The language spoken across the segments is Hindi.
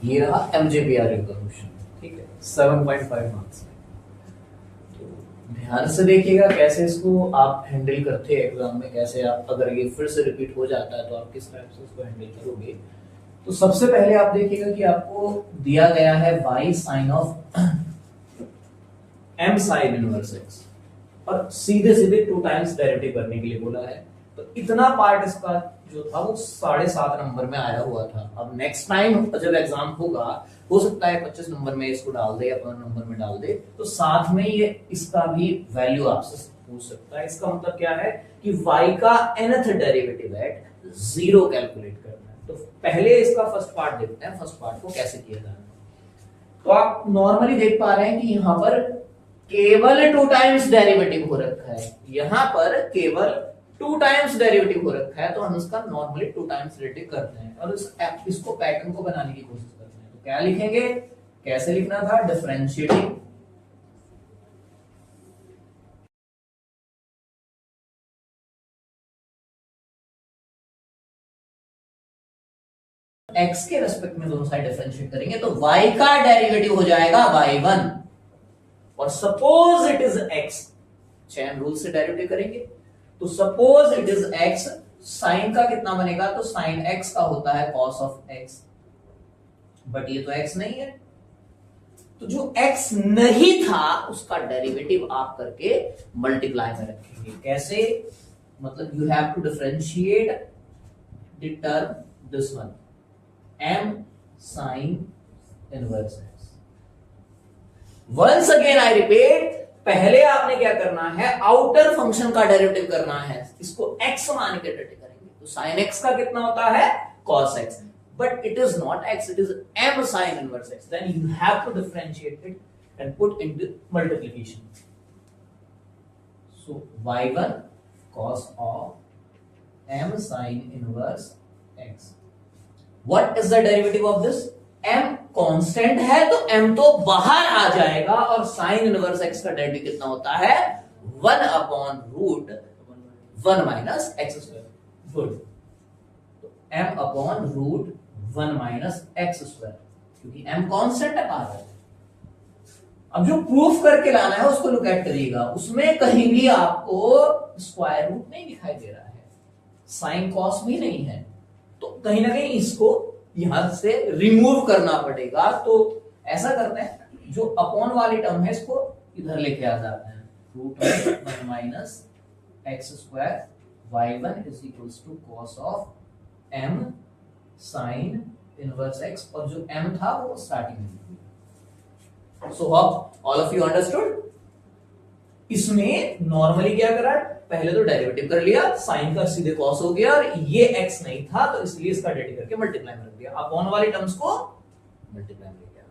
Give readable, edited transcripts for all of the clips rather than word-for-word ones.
ये रहा एमजेपीआरयू का क्वेश्चन, ठीक है, 7.5 मार्क्स में। तो ध्यान से देखिएगा कैसे इसको आप हैंडल करते हैं एग्जाम में, कैसे आप अगर ये फिर से रिपीट हो जाता है तो आप किस टाइप से इसको हैंडल करोगे। तो सबसे पहले आप देखिएगा कि आपको दिया गया है y sine of m sine inverse x और सीधे सीधे 2 टाइम्स डेरिवेटिव करने के लिए बोला है। तो इतना पार्ट इसका जो था वो 7.5 नंबर में आया हुआ था। अब नेक्स्ट टाइम जब एग्जाम होगा हो सकता है 25 नंबर में इसको डाल दे या 15 नंबर में डाल दे, तो साथ में ये इसका भी वैल्यू आपसे पूछ सकता है। इसका मतलब क्या है कि y का nth डेरिवेटिव एट 0 कैलकुलेट करना है। तो पहले इसका फर्स्ट पार्ट देखते हैं, फर्स्ट पार्ट को कैसे किया जाना है। तो आप नॉर्मली देख पा रहे हैं कि यहां पर केवल 2 टाइम्स डेरिवेटिव हो रखा है, यहां पर केवल 2 टाइम्स डेरिवेटिव हो रखा है, तो हम इसका नॉर्मली 2 टाइम्स डेरिवेटिव करते हैं और इसको पैटर्न को बनाने की कोशिश करते हैं। तो क्या लिखेंगे, कैसे लिखना था, डिफरेंशिएटिंग x के रेस्पेक्ट में दोनों साइड डिफरेंशिएट करेंगे तो y का डेरिवेटिव हो जाएगा y1 और suppose it is x, chain rule से डेरिवेटिव करेंगे तो suppose it is x, sine का कितना बनेगा, तो साइन x का होता है cos ऑफ x, बट ये तो x नहीं है, तो जो x नहीं था उसका डेरिवेटिव आप करके मल्टीप्लाई में रखेंगे। कैसे, मतलब you have to differentiate the term this one m sin inverse x। Once again I repeat, पहले आपने क्या करना है, आउटर फंक्शन का डेरिवेटिव करना है, इसको x मान के डेरिवेटिव करेंगे। तो sin x का कितना होता है, cos x, but it is not x, it is m sin inverse x, then you have to differentiate it and put into multiplication. So y1 cos of m sin inverse x. What is the derivative of this? m constant है तो m तो बाहर आ जाएगा और साइन इनवर्स x का डेरिवेटिव कितना होता है, 1 upon root 1 minus x square. Good, तो m upon root 1 minus x square, क्योंकि m कांस्टेंट है बाहर। अब जो प्रूफ करके लाना है उसको लुक एट करिएगा, उसमें कहीं भी आपको स्क्वायर रूट नहीं दिखाई दे रहा है, साइन कॉस भी नहीं है, तो कहीं ना कहीं इसको यहां से रिमूव करना पड़ेगा। तो ऐसा करते हैं, जो अपॉन वाली टर्म है इसको इधर लेके आ जाते हैं, root 1 minus x square y1 is equals to cos of m sine inverse x, और जो m था वो स्टार्टिंग में। So hope all of you understood. इसमें नॉर्मली क्या करा, पहले तो डेरिवेटिव कर लिया, साइन का सीधे कॉस हो गया और ये x नहीं था तो इसलिए इसका डेरिवेटिव करके मल्टीप्लाई में रख दिया, अपॉन वाली टर्म्स को मल्टीप्लाई में किया,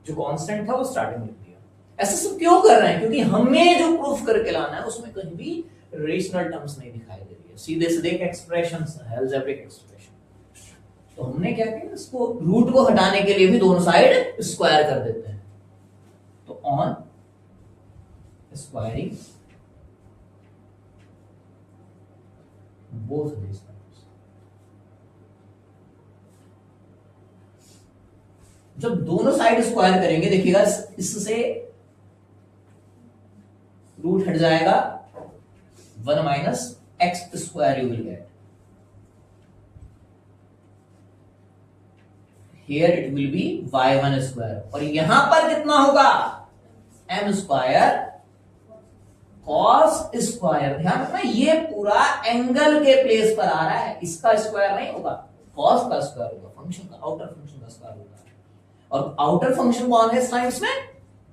जो कांस्टेंट था वो स्टार्टिंग में लिख दिया। ऐसा सब क्यों कर रहे हैं, क्योंकि हमें जो प्रूफ करके लाना है उसमें कहीं भी रेशनल टर्म्स नहीं दिखाई दे रही है, सीधे सीधे एक्सप्रेशंस है, अलजेब्रिक एक्सप्रेशन। तो हमने क्या किया, इसको रूट को हटाने के लिए भी दोनों साइड स्क्वायर कर देते हैं। तो on squaring both these terms, जब दोनों साइड स्क्वायर करेंगे देखिएगा इससे रूट हट जाएगा, 1 minus x square you will get, here it will be y1 square, और यहां पर कितना होगा, m स्क्वायर कॉस स्क्वायर। ध्यान रखना ये पूरा एंगल के प्लेस पर आ रहा है, इसका स्क्वायर नहीं होगा, कॉस का स्क्वायर होगा, फंक्शन का, आउटर फंक्शन का स्क्वायर होगा, और आउटर फंक्शन कौन है साइंस में,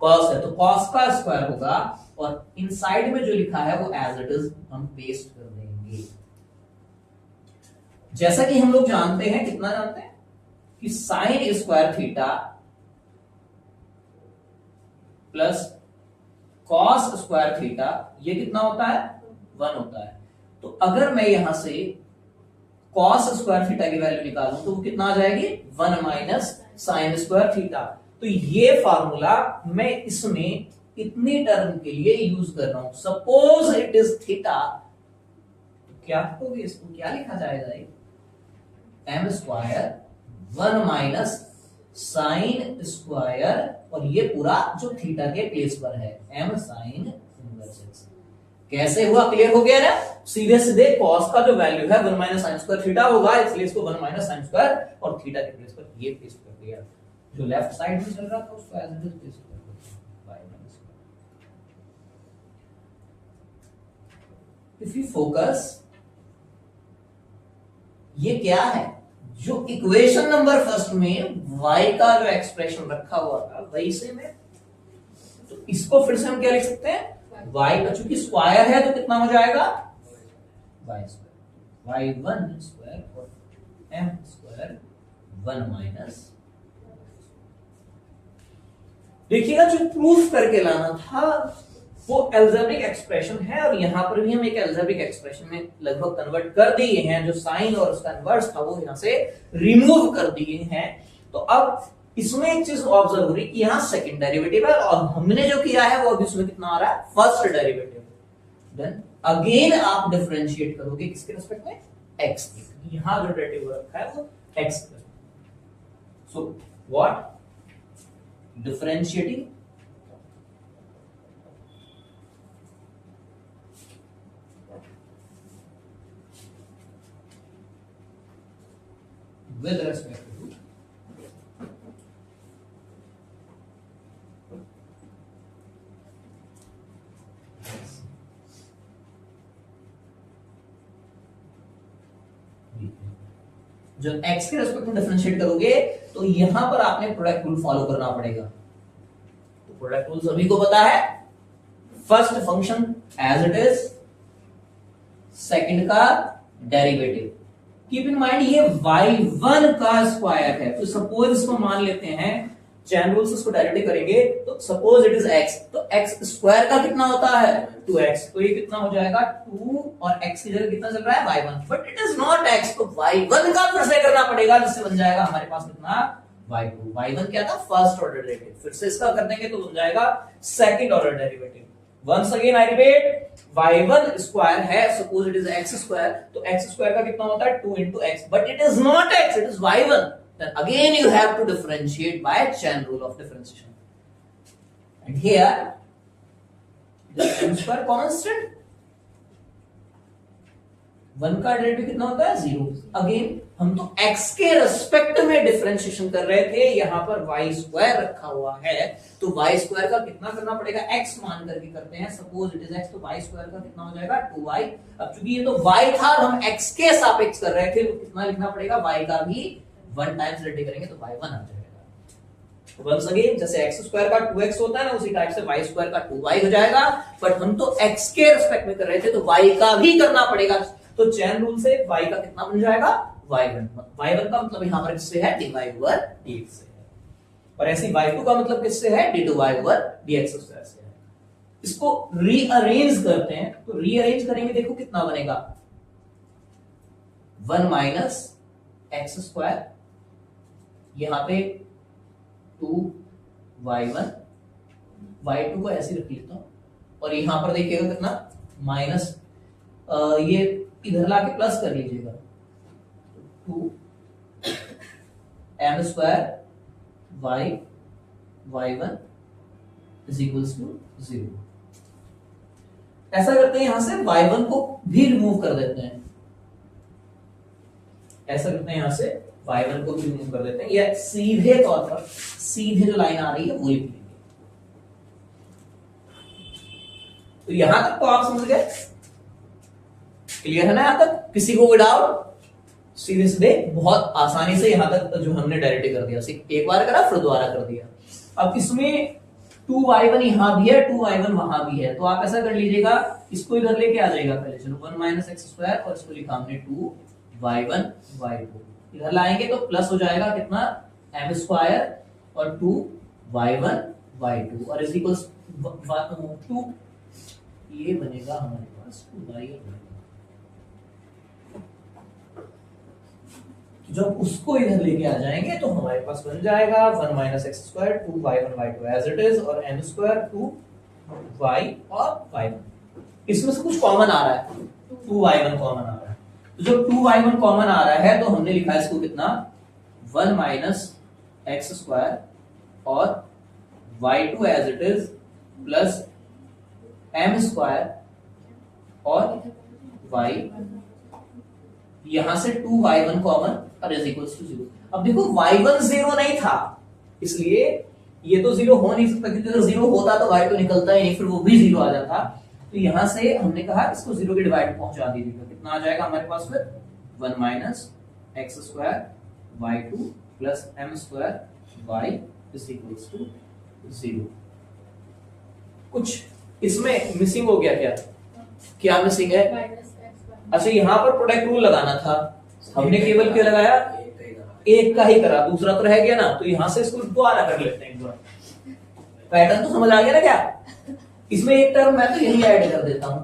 कॉस है, तो कॉस का स्क्वायर होगा, और इनसाइड में जो लिखा है वो एज इट इज हम पेस्ट कर देंगे। जैसा कि हम लोग जानते हैं, कितना जानते हैं कि sine square theta plus cos square theta ये कितना होता है, 1 होता है। तो अगर मैं यहां से कॉस स्क्वायर थीटा की वैल्यू निकालूं तो वो कितना आ जाएगी, 1 माइनस साइन स्क्वायर थीटा। तो ये फार्मूला मैं इसमें इतनी टर्म के लिए यूज कर रहा हूं, सपोज इट इज थीटा, तो क्या होगी, इसको क्या लिखा जाएगा, m square 1 minus sine square और ये पूरा जो थीटा के प्लेस पर है m साइन इनवर्स x। कैसे हुआ, क्लियर हो गया ना? सीधे सीधे cos का जो वैल्यू है 1 माइनस साइन स्क्वायर थीटा होगा, इसलिए इसको 1 माइनस साइन स्क्वायर और थीटा के प्लेस पर ये प्लेस कर दिया। जो लेफ्ट साइड में चल रहा था उसको एज इट इज प्लेस कर दिया y minus. If you focus, ये क्या है, जो इक्वेशन नंबर फर्स्ट में y का जो एक्सप्रेशन रखा हुआ था वही से में, तो इसको फिर से हम क्या लिख सकते हैं, y का चूंकि स्क्वायर है तो कितना हो जाएगा y स्क्वायर, y1 स्क्वायर और m स्क्वायर 1 माइनस। देखिएगा जो प्रूफ करके लाना था वो एल्जेब्रिक एक्सप्रेशन है, और यहां पर भी हम एक एल्जेब्रिक एक्सप्रेशन में लगभग कन्वर्ट कर दिए हैं। जो साइन और उसका इनवर्स था वो यहां से रिमूव कर दिए हैं। तो अब इसमें एक चीज ऑब्जर्व हो रही कि यहां सेकंड डेरिवेटिव है और हमने जो किया है वो अभी उसमें कितना आ रहा है, फर्स्ट डेरिवेटिव। देन अगेन आप डिफरेंशिएट करोगे किसके रिस्पेक्ट में, x के। यहां जो डेरिवेटिव रखा है वो x के। So what, differentiating with respect to जो x के रेस्पेक्ट में डिफरेंशिएट करोगे तो यहां पर आपने प्रोडक्ट रूल फॉलो करना पड़ेगा। तो प्रोडक्ट रूल सभी को पता है, first function as it is, second का डेरिवेटिव। कीप इन माइंड ये y1 का स्क्वायर है, तो सपोज इसको मान लेते हैं, चैन रूल से इसको डायरेक्टली करेंगे, तो सपोज इट इज x, तो x स्क्वायर का कितना होता है 2x, तो ये कितना हो जाएगा 2 और x की जगह कितना चल रहा है y1, but it is not x, तो y1 का फिर से करना पड़ेगा, जिससे बन जाएगा हमारे पास कितना y2। y1 क्या था, फर्स्ट ऑर्डर डेरिवेटिव, फिर से इसका कर देंगे तो बन जाएगा second order derivative. Once again I repeat, y1 square है, suppose it is x square, तो x स्क्वायर का कितना होता है 2 into x, but it is not x, it is y1। then again you have to differentiate by chain rule of differentiation, and here the m square constant, 1 का डेरिवेटिव कितना होता है 0। अगेन हम तो x के रेस्पेक्ट में डिफरेंशिएशन कर रहे थे, यहां पर y स्क्वायर रखा हुआ है, तो y स्क्वायर का कितना करना पड़ेगा, x मान करके करते हैं, सपोज इट इज x, तो y स्क्वायर का कितना हो जाएगा 2y। अब चूंकि ये तो y था और हम x के सापेक्ष कर रहे थे, तो कितना लिखना पड़ेगा, y का भी 1 टाइम्स रेडी करेंगे तो y1 आ जाएगा। वंस अगेन जैसे x स्क्वायर का 2x होता है ना, उसी टाइप से y स्क्वायर का 2y हो जाएगा, बट हम तो x के रिस्पेक्ट में कर रहे थे तो y का भी करना पड़ेगा, तो चैन रूल से y का कितना बन जाएगा y1। y1 का मतलब यहां पर किससे है, dy over dx से है, और ऐसे y2 का मतलब किससे है, d2y over dx स्क्वायर से है। इसको रीअरेंज करते हैं, तो रीअरेंज करेंगे, देखो कितना बनेगा 1 माइनस एक्स स्क्वायर, यहां पे 2y1, y2 को ऐसे रख लेता हूं, और यहां पर देखिएगा कितना माइनस, ये इधर लाके प्लस कर लीजिएगा, 2 m square y1 is equals to 0। ऐसा करते हैं, यहां से y1 को भी रिमूव कर देते हैं, ऐसा करते हैं, यहां से y1 को भी रिमूव कर देते हैं, या सीधे तौर पर सीधे जो लाइन आ रही है वो लिख लेंगे। तो यहां तक तो आप समझ गए, क्लियर है ना? यहां तक किसी को कोई डाउट? सीधे सीधे बहुत आसानी से यहां तक जो हमने डायरेक्ट कर दिया, एक बार करा फिर दोबारा कर दिया। अब इसमें 2y1 यहां भी है, 2y1 वहां भी है, तो आप ऐसा कर लीजिएगा, इसको इधर लेके आ जाएगा पहले, चलो 1 माइनस एक्स स्क्वायर, और इसको लिखा हमने 2y1 y2, इधर लाएंगे तो प्लस हो जाएगा कितना m स्क्वायर और 2y1 y2, और इज इक्वल्स 2, ये बनेगा हमारे पास 2y। जब उसको इधर लेके आ जाएंगे तो हमारे पास बन जाएगा 1 minus x square 2y1 y2 as it is, और m स्क्वायर 2y और y1। इसमें से कुछ कॉमन आ रहा है, 2y1 कॉमन आ रहा है, तो जब 2y1 कॉमन आ रहा है तो हमने लिखा है इसको कितना 1 माइनस एक्स स्क्वायर और y2 as it is plus m square और y, यहां से 2y1 कॉमन और इज इक्वल टू 0। अब देखो y1 0 नहीं था, इसलिए ये तो 0 हो नहीं सकता, क्योंकि अगर 0 होता तो y2 निकलता ही नहीं, फिर वो भी 0 आ जाता। तो यहां से हमने कहा इसको 0 के डिवाइड पहुंचा दीजिएगा, कितना आ जाएगा हमारे पास फिर 1 minus x square y2 plus m square y is equal to 0। कुछ इसमें मिसिंग हो गया क्या? क्या मिसिंग है? अच्छा, यहां पर प्रोडक्ट रूल लगाना था, हमने केवल क्या लगाया? एक का ही करा, दूसरा तो रह गया ना, तो यहां से इसको दोबारा कर लेते हैं। पैटर्न तो समझ आ गया ना क्या? इसमें एक टर्म मैं तो यही ऐड कर देता हूं,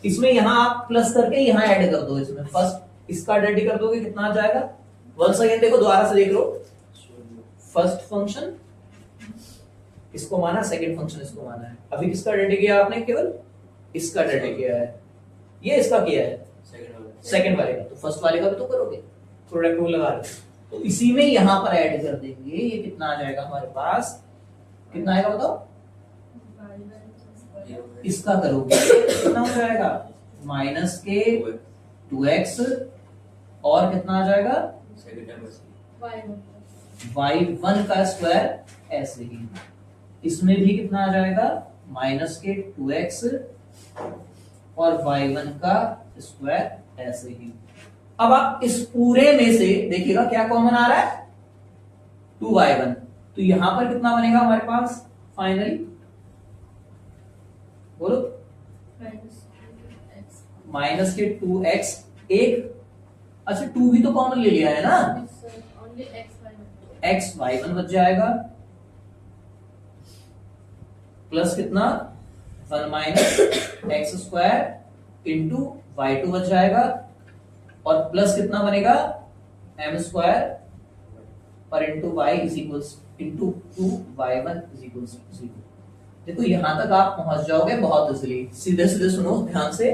इसमें यहां आप प्लस करके यहां ऐड कर दो, इसमें फर्स्ट इसका रेडी कर दोगे, कितना आ जाएगा? वंस अगेन देखो, दोबारा से देख लो, फर्स्ट फंक्शन इसको माना, सेकंड फंक्शन इसको माना है। अभी किसका रेडी किया आपने? केवल इसका रेडी किया है, ये इसका किया है सेकंड वाले का, तो फर्स्ट वाले का भी तो करोगे, प्रोडक्ट रूल लगा रहे, तो इसी में यहां पर ऐड कर देंगे। ये कितना आ जाएगा हमारे पास? कितना आएगा बताओ? इसका करोगे कितना हो जाएगा? माइनस के 2x और कितना आ जाएगा? y1 का स्क्वायर ऐसे ही, इसमें भी कितना आ जाएगा? माइनस के 2x और y1 का स्क्वायर ऐसे ही। अब आप इस पूरे में से देखिएगा क्या कॉमन आ रहा है? 2y1, तो यहां पर कितना बनेगा हमारे पास फाइनली? बोलो। माइनस के 2x, एक, अच्छा 2 भी तो कॉमन ले लिया है ना, x y1 बच जाएगा, प्लस कितना? 1 minus x square into y2 बच जाएगा, और प्लस कितना बनेगा? m स्क्वायर और into y is equals into 2y1 is equals 0। देखो यहां तक आप पहुंच जाओगे बहुत इजीली। सीधे सीधे सुनो ध्यान से,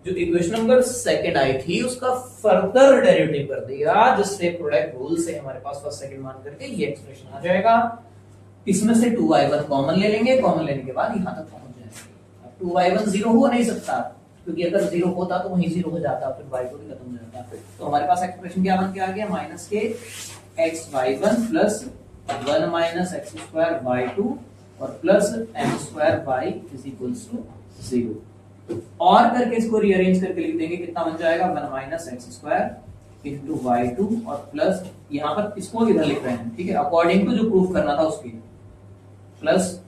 जो इक्वेशन नंबर सेकंड आई थी उसका फर्दर डेरिवेटिव कर दिया, जिससे प्रोडक्ट रूल से हमारे पास फर्स्ट सेकंड मान करके ये एक्सप्रेशन आ जाएगा। इसमें से 2y1 कॉमन ले लेंगे, कॉमन लेने के बाद यहां तक पहुंच जाएंगे। 2y1 0 हो नहीं सकता, क्योंकि अगर 0 होता तो वहीं 0 हो जाता, फिर y2 भी खत्म हो जाता। तो हमारे पास एक्सप्रेशन क्या बन के आ गया? माइनस के x y1 plus 1 minus x square y2 और plus m square y is equals to 0। और करके इसको रीअरेंज करके लिख देंगे, कितना बन जाएगा? 1 minus x square into y2 और प्लस यहां पर इसको इधर लिख रहे हैं, ठीक है, अकॉर्डिंग टू जो प्रूफ करना था उसकी, plus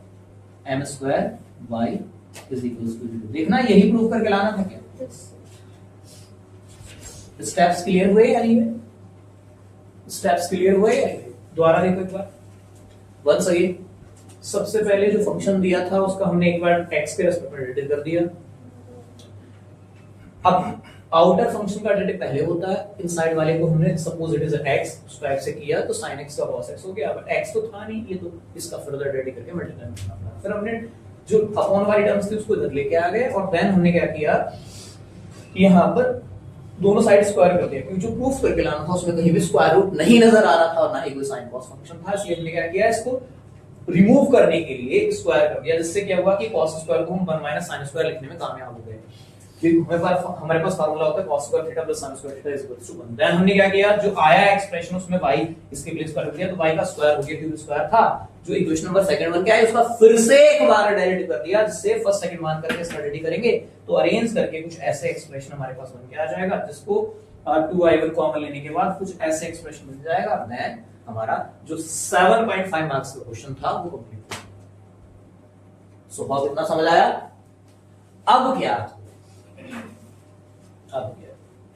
m square y is equals to 0। देखना यही प्रूफ करके लाना था क्या? स्टेप्स क्लियर हुए या नहीं हुए? स्टेप्स क्लियर हुए? दोबारा देखो एक बार, वंस अगेन। सबसे पहले जो फंक्शन दिया था उसका हमने एक बार x के रेस्पेक्ट में डेरिवेटिव कर दिया। अब आउटर फंक्शन का डेरिवेटिव पहले होता है, इनसाइड वाले को हमने सपोज इट इज x, उसको x से किया तो sin x का cos x हो गया। अब x तो था नहीं, ये तो इसका फर्दर डेरिवेटिव करके मल्टीप्लाई करना पड़ा। फिर हमने जो अपॉन वाली टर्म्स थी उसको इधर लेके आ गए, और देन हमने क्या किया, यहां पर दोनों साइड स्क्वायर कर दिया, क्योंकि जो प्रूफ करके लाना था उसमें कहीं भी स्क्वायर रूट नहीं नजर आ रहा था और ना ही कोई साइन कॉस फंक्शन था, इसलिए हमने क्या किया, इसको रिमूव करने के लिए स्क्वायर कर दिया, जिससे क्या हुआ कि cos स्क्वायर को हम 1 माइनस sin स्क्वायर लिखने में कामयाब हो गए। क्योंकि हमारे पास फार्मूला होता है cos square theta plus sin square theta is equal to 1। Then हमने क्या किया, जो आया एक्सप्रेशन उसमें y इसके प्लेस पर रख दिया, तो y का स्क्वायर हो गया, क्योंकि स्क्वायर था। जो इक्वेशन नंबर सेकंड बन के आया उसका फिर से एक बार डेरिवेटिव कर दिया, जिससे फर्स्ट सेकंड मान करके इसका रेडी करेंगे तो अरेंज करके कुछ ऐसे एक्सप्रेशन हमारे पास बन के आ जाएगा, जिसको 2y1 कॉमन लेने के बाद कुछ ऐसे एक्सप्रेशन मिल जाएगा। देन हमारा जो 7.5 मार्क्स का क्वेश्चन था वो कंप्लीट। सो बहुत इतना समझ आया। अब क्या,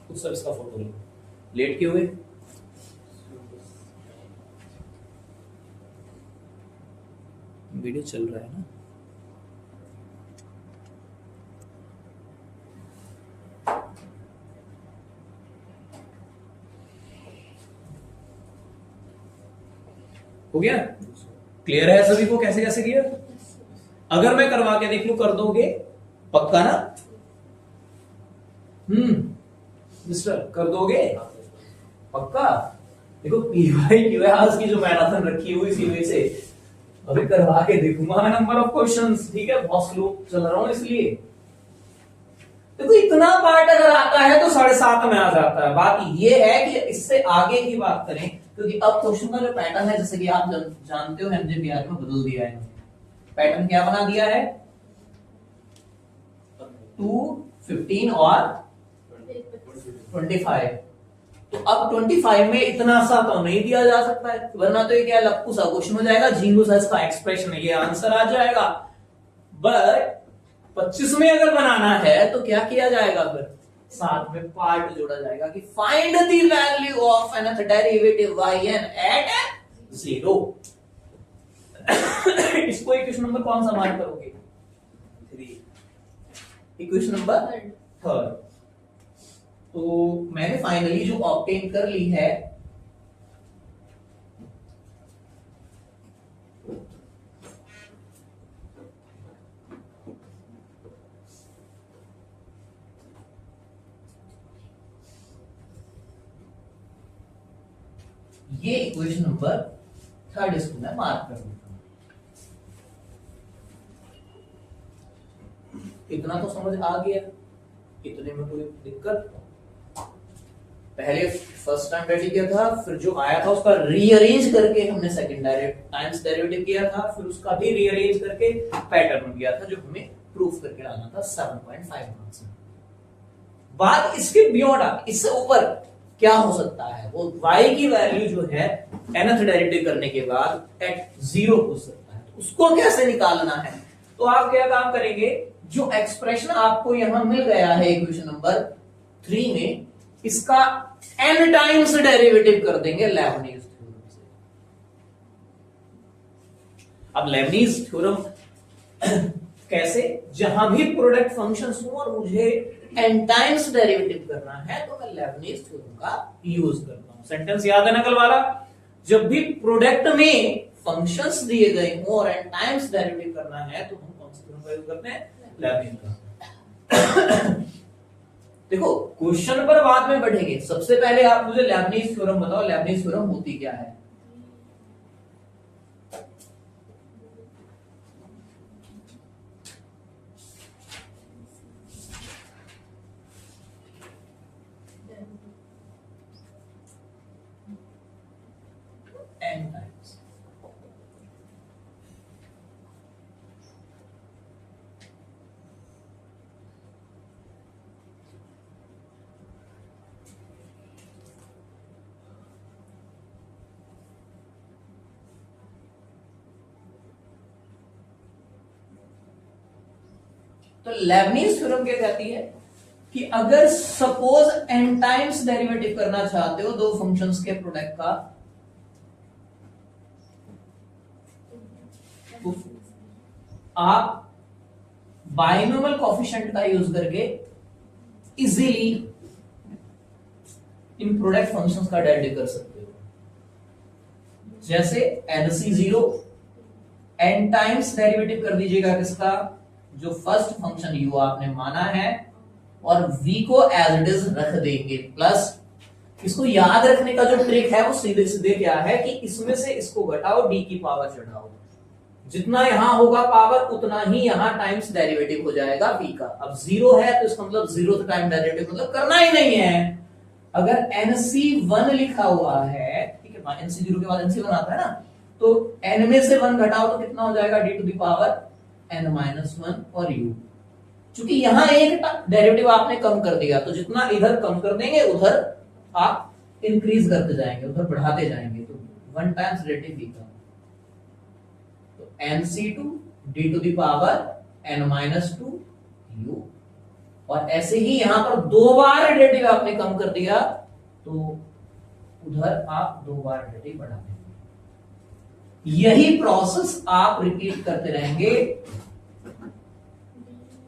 कुछ सब इसका फोटो लेट क्यों हुए? वीडियो चल रहा है ना? हो गया? क्लियर है सभी को कैसे कैसे किया? अगर मैं करवा के देख लूं, कर दोगे पक्का ना? मिस्टर कर दोगे पक्का? देखो पी वाई क्यू है, आज की जो मैराथन रखी हुई इसी वजह से अभी करवा के देखूंगा मैं नंबर ऑफ क्वेश्चंस, ठीक है, बहुत स्लो चल रहा हूं इसलिए। देखो इतना पार्ट अगर आता है तो 7.5 में आ जाता है। बात ये है कि इससे आगे की बात करें, क्योंकि अब क्वेश्चन का जो पैटर्न है जैसे कि आप जानते हो एमजेपीआर में बदल दिया है। पैटर्न क्या बना दिया है, 2, 15 और 25। तो अब 25 में इतना सा तो नहीं दिया जा सकता है, वरना तो ये क्या लप्पू सा क्वेश्चन हो जाएगा, झींगू सा इसका एक्सप्रेशन है, ये आंसर आ जाएगा। बट 25 में अगर बनाना है तो क्या किया जाएगा, फिर साथ में पार्ट जोड़ा जाएगा कि find the value of nth derivative yn at 0। इसको इक्वेशन नंबर कौन सा मार्क करोगे, 3। Equation number 3। तो मैंने फाइनली जो ऑब्टेन कर ली है ये इक्वेशन नंबर 3 इसको मैं मार्क कर देता हूं। इतना तो समझ आ गया, इतने में कोई दिक्कत। पहले फर्स्ट टाइम रेडी किया था, फिर जो आया था उसका रीअरेंज करके हमने सेकंड टाइम्स डेरिवेटिव किया था, फिर उसका भी रीअरेंज करके पैटर्न किया था जो हमें प्रूफ करके लाना था 7.5 मार्क्स में। बात इसके बियॉन्ड, इससे ऊपर क्या हो सकता है, वो y की वैल्यू जो है nth डेरिवेटिव करने के बाद एट 0 हो सकता है, तो उसको कैसे निकालना है। तो आप क्या काम करेंगे, जो एक्सप्रेशन आपको यहां मिल गया है इक्वेशन नंबर 3 में, इसका n टाइम्स डेरिवेटिव कर देंगे लेबनीज थ्योरम से। अब लेबनीज थ्योरम कैसे, जहां भी प्रोडक्ट फंक्शंस हो और मुझे n टाइम्स डेरिवेटिव करना है तो मैं लेबनीज थ्योरम का यूज करता हूं। सेंटेंस याद है नकल वाला, जब भी प्रोडक्ट में फंक्शंस दिए गए हो और n टाइम्स डेरिवेटिव करना है तो हम कौन सा थ्योरम का यूज करते हैं, लेबनीज का। देखो क्वेश्चन पर बाद में बढ़ेंगे, सबसे पहले आप मुझे लेबनीज थ्योरम बताओ, लेबनीज थ्योरम होती क्या है। n टाइम्स तो लेबनीज थ्योरम क्या कहती है कि अगर सपोज n टाइम्स डेरिवेटिव करना चाहते हो दो फंक्शंस के प्रोडक्ट का, तो आप बाइनोमियल कोएफिशिएंट का यूज करके इजीली इन प्रोडक्ट फंक्शंस का डेरिवेटिव कर सकते हो। जैसे NC0 n टाइम्स डेरिवेटिव कर दीजिएगा किसका, जो फर्स्ट फंक्शन u आपने माना है, और v को एज इट इज रख देंगे प्लस। इसको याद रखने का जो ट्रिक है वो सीधे सीधे क्या है कि इसमें से इसको घटाओ, d की पावर चढ़ाओ, जितना यहां होगा पावर उतना ही यहां टाइम्स डेरिवेटिव हो जाएगा v का। अब 0 है तो इसका मतलब 0th टाइम डेरिवेटिव मतलब करना ही नहीं है। अगर NC1 लिखा हुआ है, ठीक है, NC0 के बाद NC1 आता है ना, तो n में से 1 घटाओ तो कितना हो जाएगा, d to the power n-1 और u। चूंकि यहां एक डेरिवेटिव आपने कम कर दिया तो जितना इधर कम कर देंगे उधर आप इंक्रीज करते जाएंगे, उधर बढ़ाते जाएंगे, तो 1 टाइम्स डेरिवेटिव v का, तो NC2 d to the power n-2 u। और ऐसे ही यहां पर 2 बार डेरिवेटिव आपने कम कर दिया तो उधर आप 2 बार डेरिवेटिव बढ़ा देंगे। यही प्रोसेस आप रिपीट करते रहेंगे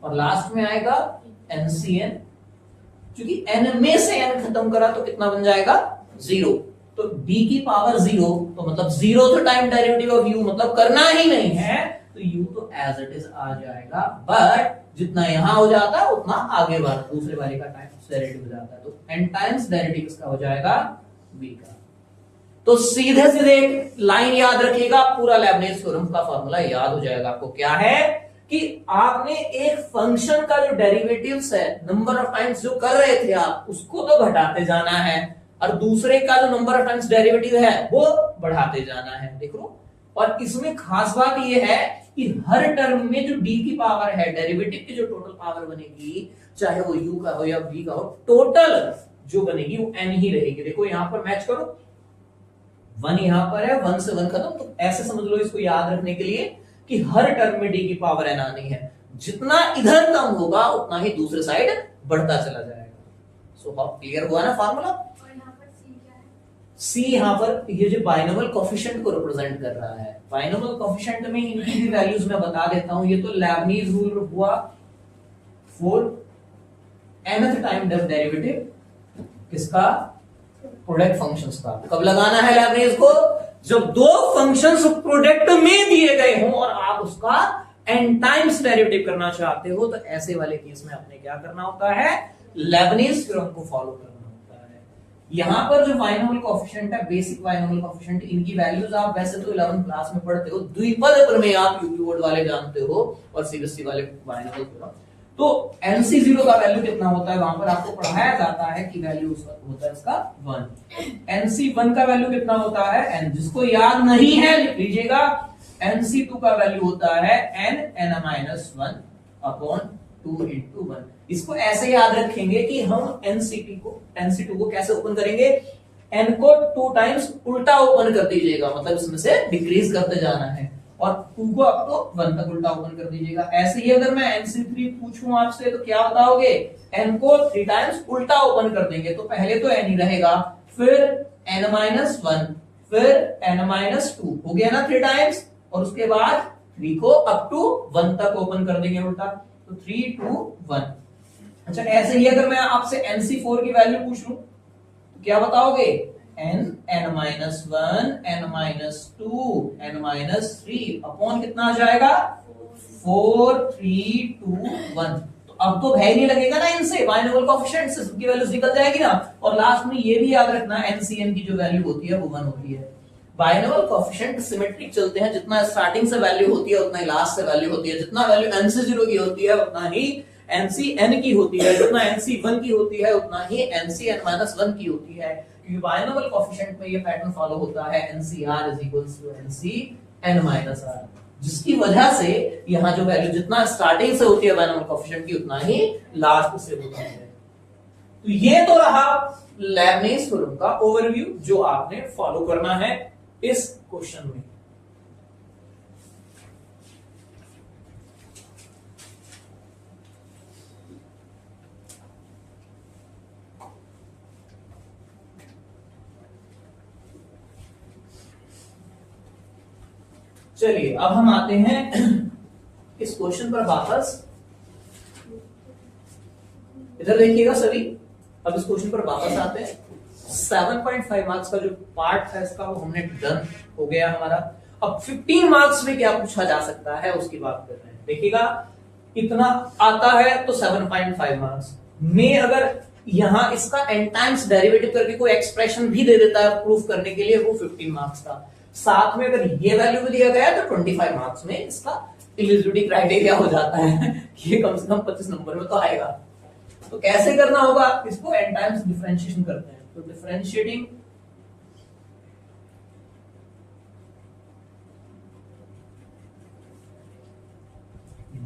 और लास्ट में आएगा NCn। क्योंकि n में से n खत्म करा तो कितना बन जाएगा, 0। तो d की पावर 0 तो मतलब 0th time derivative of u मतलब करना ही नहीं है, तो u तो एज इट इज आ जाएगा। बट जितना यहां हो जाता है उतना आगे बार दूसरे वाले का टाइम डेरिवेटिव हो जाता है, तो n टाइम्स डेरिवेटिव इसका हो जाएगा v का। तो सीधे सीधे एक लाइन याद रखिएगा, पूरा लेबनिज थ्योरम का फॉर्मूला याद हो जाएगा आपको। क्या है कि आपने एक फंक्शन का जो डेरिवेटिव्स है, नंबर ऑफ टाइम्स जो कर रहे थे आप, उसको तो घटाते जाना है, और दूसरे का जो नंबर ऑफ टाइम्स डेरिवेटिव है वो बढ़ाते जाना है। देख लो, और इसमें खास बात ये है कि हर टर्म में जो डी की पावर है, डेरिवेटिव की जो टोटल पावर बनेगी, चाहे वो यू का हो या बी का हो, टोटल जो बनेगी वो एन ही रहेगी। देखो यहां पर मैच करो, 1 यहां पर है, 1 से 1 खत्म, तो ऐसे समझ लो इसको याद रखने के लिए कि हर टर्म में डी की पावर एन आनी है, जितना इधर कम होगा उतना ही दूसरे साइड बढ़ता चला जाएगा। सो हाउ क्लियर हुआ ना फार्मूला। सी यहां पर ये जो बाइनोमियल कोएफिशिएंट को रिप्रेजेंट कर रहा है, बाइनोमियल कोएफिशिएंट में इनकी भी वैल्यूज मैं बता देता हूं। ये तो लेबनीज रूल हुआ फॉर nth टाइम डेरिवेटिव किसका, प्रोडक्ट फंक्शंस का। कब लगाना है लेबनीज को, जब दो फंक्शंस प्रोडक्ट में दिए गए हों और आप उसका n टाइम्स डेरिवेटिव करना चाहते हो, तो ऐसे वाले केस में आपने क्या करना होता है, लेबनीज थ्योरम को फॉलो करना होता है। यहां पर जो बाइनोमियल कोएफिशिएंट है, बेसिक बाइनोमियल कोएफिशिएंट, इनकी वैल्यूज आप वैसे तो 11th क्लास में पढ़ते हो, द्विपद प्रमेय आप यूपी बोर्ड वाले जानते हो, और सीबीएसई वाले बाइनोमियल थ्योरम। तो NC0 का वैल्यू कितना होता है, वहां पर आपको पढ़ाया जाता है कि वैल्यू होता है इसका 1। NC1 का वैल्यू कितना होता है, n, जिसको याद नहीं है लिख लीजिएगा। NC2 का वैल्यू होता है n-1 अपॉन 2 into 1। इसको ऐसे याद रखेंगे कि हम NC2 को कैसे ओपन करेंगे, n को 2 टाइम्स उल्टा ओपन कर दीजिएगा, मतलब इसमें से डिक्रीज करते जाना है, और 2 को आपको 1 तक उल्टा ओपन कर दीजिएगा। ऐसे ही अगर मैं NC3 पूछूं आपसे तो क्या बताओगे, n को 3 टाइम्स उल्टा ओपन कर देंगे, तो पहले तो n ही रहेगा, फिर n-1, फिर n-2, हो गया ना 3 टाइम्स, और उसके बाद 3 को अप टू 1 तक ओपन कर देंगे उल्टा, तो 3, 2, 1। अच्छा, ऐसे ही अगर मैं आपसे NC4 की वैल्यू पूछ लूं तो क्या बताओगे, n-1, n-2, n-3 अपॉन कितना आ जाएगा, 4, 3, 2, 1। तो अब तो भय नहीं लगेगा ना इनसे, बाइनोमियल कोएफिशिएंट से सबकी वैल्यूज निकल जाएगी ना। और लास्ट में ये भी याद रखना, NCN की जो वैल्यू होती है वो 1 होती है। बाइनोमियल कोएफिशिएंट सिमेट्रिक चलते हैं, जितना स्टार्टिंग से वैल्यू होती है उतना ही लास्ट से वैल्यू होती है, जितना वैल्यू NC0 की होती है उतना ही NCN की होती है, जितना NC1 की होती है उतना ही NCN-1 की होती है, क्योंकि बाइनोमियल कोएफिशिएंट में ये पैटर्न फॉलो होता है, NCR = NCN-R, जिसकी वजह से यहां जो वैल्यू जितना स्टार्टिंग से होती है बाइनोमियल कोएफिशिएंट की, उतना ही लास्ट से होता है। तो ये तो रहा लेबनीज थ्योरम का ओवरव्यू, जो आपने फॉलो करना है इस क्वेश्चन में। चलिए अब हम आते हैं इस क्वेश्चन पर वापस। इधर देखिएगा सभी, अब इस क्वेश्चन पर वापस आते हैं। 7.5 मार्क्स का जो पार्ट था इसका वो हमने डन हो गया हमारा। अब 15 मार्क्स में क्या पूछा जा सकता है उसकी बात कर रहे हैं। देखिएगा इतना आता है तो 7.5 मार्क्स में अगर यहां इसका n टाइम्स डेरिवेटिव करके कोई एक्सप्रेशन भी दे देता है प्रूफ करने के लिए, वो 15 मार्क्स का। साथ में अगर ये वैल्यू भी दिया गया तो 25 मार्क्स में इसका एलिजिबिलिटी क्राइटेरिया हो जाता है कि ये कम से कम 25 नंबर में तो आएगा। तो कैसे करना होगा इसको, n टाइम्स डिफरेंशिएशन करते हैं। तो differentiating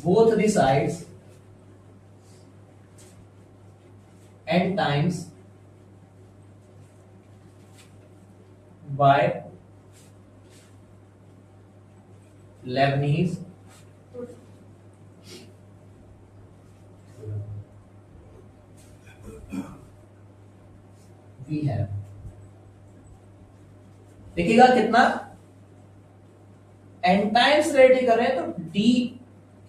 both the sides n times by Leibniz we have, देखिएगा कितना n टाइम्स डेरिवेटिव कर रहे हैं तो d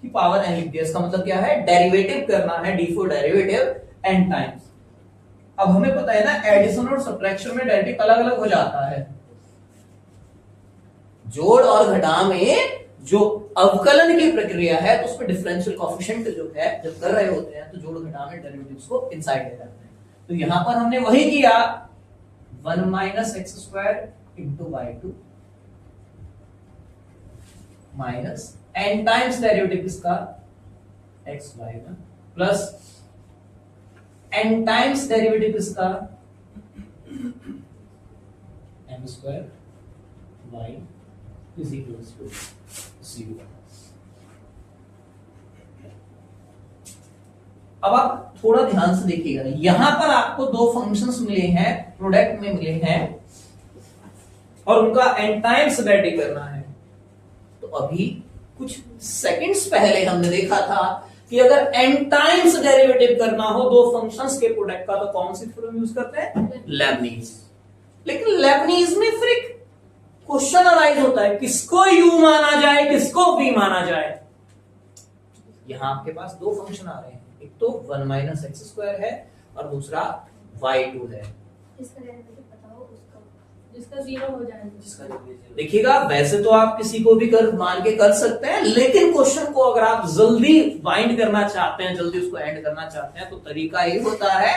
की पावर n लिख दिया। इसका मतलब क्या है, डेरिवेटिव करना है, d for derivative n times. अब हमें पता है ना एडिशन और सब्ट्रैक्शन में डेरिवेटिव अलग अलग हो जाता है। जोड़ और घटा में जो अवकलन की प्रक्रिया है तो उसमें डिफरेंशियल कोएफिशिएंट जो है जब कर रहे होते हैं तो जोड़ घटा में डेरिवेटिव्स को इनसाइड ले जाते हैं। तो यहां पर हमने वही किया, 1 - x² into y2 minus n times derivative किसका xy1 plus n times derivative किसका m square y is equals to 0। अब आप थोड़ा ध्यान से देखिएगा, यहां पर आपको दो फंक्शंस मिले हैं, प्रोडक्ट में मिले हैं और उनका n टाइम्स डेरिवेटिव करना है। तो अभी कुछ सेकंड्स पहले हमने देखा था कि अगर n टाइम्स डेरिवेटिव करना हो दो फंक्शंस के प्रोडक्ट का तो कौन सी थ्योरम यूज करते हैं, लेबनीज। लेकिन लेबनीज में फिर एक क्वेश्चन अराइज होता है, किसको u माना जाए किसको v माना जाए। यहां आपके पास दो फंक्शन आ रहे हैं, एक तो 1 माइनस एक्स स्क्वायर है और दूसरा y2 है। इसका डेरिवेटिव बताओ उसका, जिसका जीरो हो जाएगा। देखिएगा वैसे तो आप किसी को भी कर मान के कर सकते हैं, लेकिन क्वेश्चन को अगर आप जल्दी बाइंड करना चाहते हैं, जल्दी उसको एंड करना चाहते हैं, तो तरीका ये होता है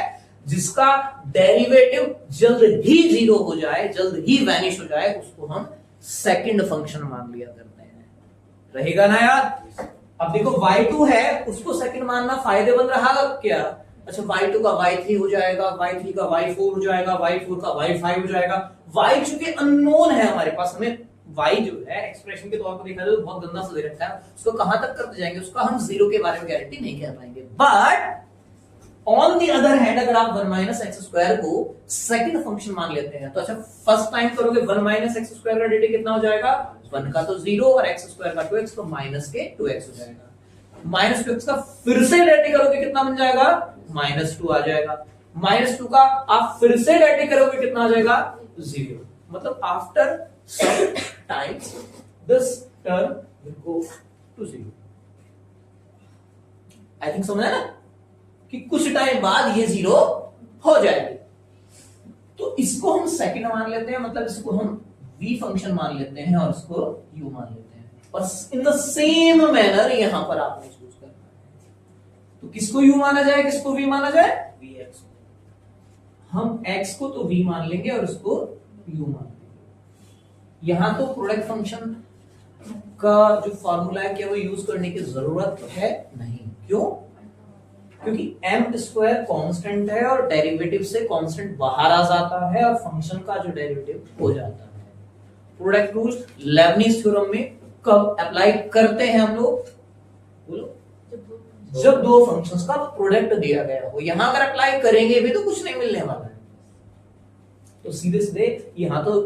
जिसका डेरिवेटिव जल्द ही जीरो हो जाए, जल्द ही वैनिश हो जाए, उसको हम सेकंड फंक्शन मान लिया करते हैं। रहेगा ना याद। अब देखो y2 है, उसको सेकंड मानना फायदेमंद रहा क्या। अच्छा y2 का y3 हो जाएगा, y3 का y4 हो जाएगा, y4 का y5 हो जाएगा। y चूंकि अननोन है हमारे पास, हमें y जो है एक्सप्रेशन के तौर पर देखा जाए तो बहुत गंदा सा दे रखा है, उसको कहां तक करते जाएंगे, उसका हम जीरो के बारे में गारंटी नहीं कर पाएंगे। But on the other hand अगर आप 1 माइनस एक्स स्क्वायर को सेकंड फंक्शन मान लेते हैं तो अच्छा फर्स्ट टाइम करोगे 1 माइनस एक्स स्क्वायर का डेरिवेटिव कितना हो जाएगा, 1 का तो 0 और एक्स स्क्वायर का 2x, तो माइनस के 2x हो जाएगा। माइनस 2x का फिर से डेरिवेटिव करोगे कितना बन जाएगा, -2 आ जाएगा। -2 का आप फिर से डेरिवेटिव करोगे कितना आ जाएगा, 0। मतलब after some times this term will go to 0। I think समझा ना कि कुछ टाइम बाद ये 0 हो जाएगी। तो इसको हम सेकंड मान लेते हैं, मतलब इसको हम v फंक्शन मान लेते हैं और इसको u मान लेते हैं। और इन द सेम मैनर यहां पर आपने चूज करना है। तो किसको u माना जाए किसको v माना जाए, vx। हम x को तो v मान लेंगे और इसको u मान लेंगे। यहां तो प्रोडक्ट फंक्शन का जो फॉर्मूला है क्या वो यूज करने की जरूरत है नहीं। क्यों, क्योंकि m स्क्वायर कांस्टेंट है और डेरिवेटिव से कांस्टेंट बाहर आ जाता है और फंक्शन का जो डेरिवेटिव हो जाता है। प्रोडक्ट रूल लेबनीज थ्योरम में कब अप्लाई करते हैं हम लोग, बोलो, जब दो फंक्शंस का प्रोडक्ट दिया गया हो। यहां अगर अप्लाई करेंगे भी तो कुछ नहीं मिलने वाला है, तो सीधे सीधे यहां तो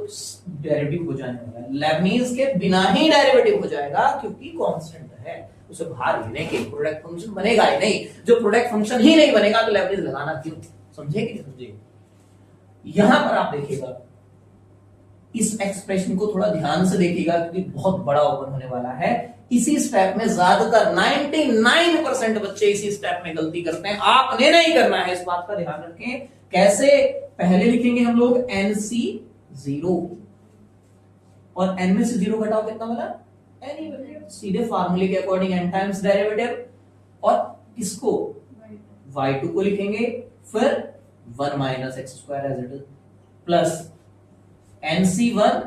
डेरिवेटिव हो जाने वाला है। लेबनीज के बिना ही डेरिवेटिव हो जाएगा क्योंकि कांस्टेंट है, उसे बाहर लेने के प्रोडक्ट फंक्शन बनेगा ही नहीं। जो प्रोडक्ट फंक्शन ही नहीं बनेगा तो लेबनीज लगाना क्यों, समझे कि नहीं समझे। यहां पर आप देखिएगा इस एक्सप्रेशन को थोड़ा ध्यान से देखिएगा क्योंकि बहुत बड़ा ओपन होने वाला है। इसी स्टेप में ज्यादातर 99% बच्चे इसी स्टेप में गलती करते हैं, आपने नहीं करना है, इस बात का ध्यान रखें। कैसे, पहले लिखेंगे हम लोग NC0 और n में से 0 घटाओ कितना बना, सीधे फार्मूले के अकॉर्डिंग n टाइम्स डेरिवेटिव और किसको y2 को लिखेंगे, फिर 1 minus x square as it is plus NC1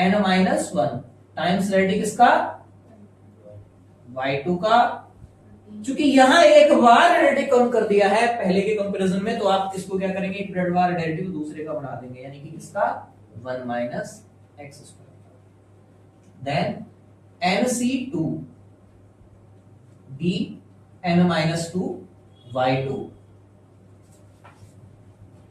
n minus 1 times derivative किसका, y2 का। चूंकि यहां एक बार डेरिवेटिव कम कर दिया है पहले के कंपैरिजन में, तो आप इसको क्या करेंगे, एक बार डेरिवेटिव दूसरे का बना देंगे, यानी कि किसका 1 minus x square. Then NC2 b n minus 2 y2।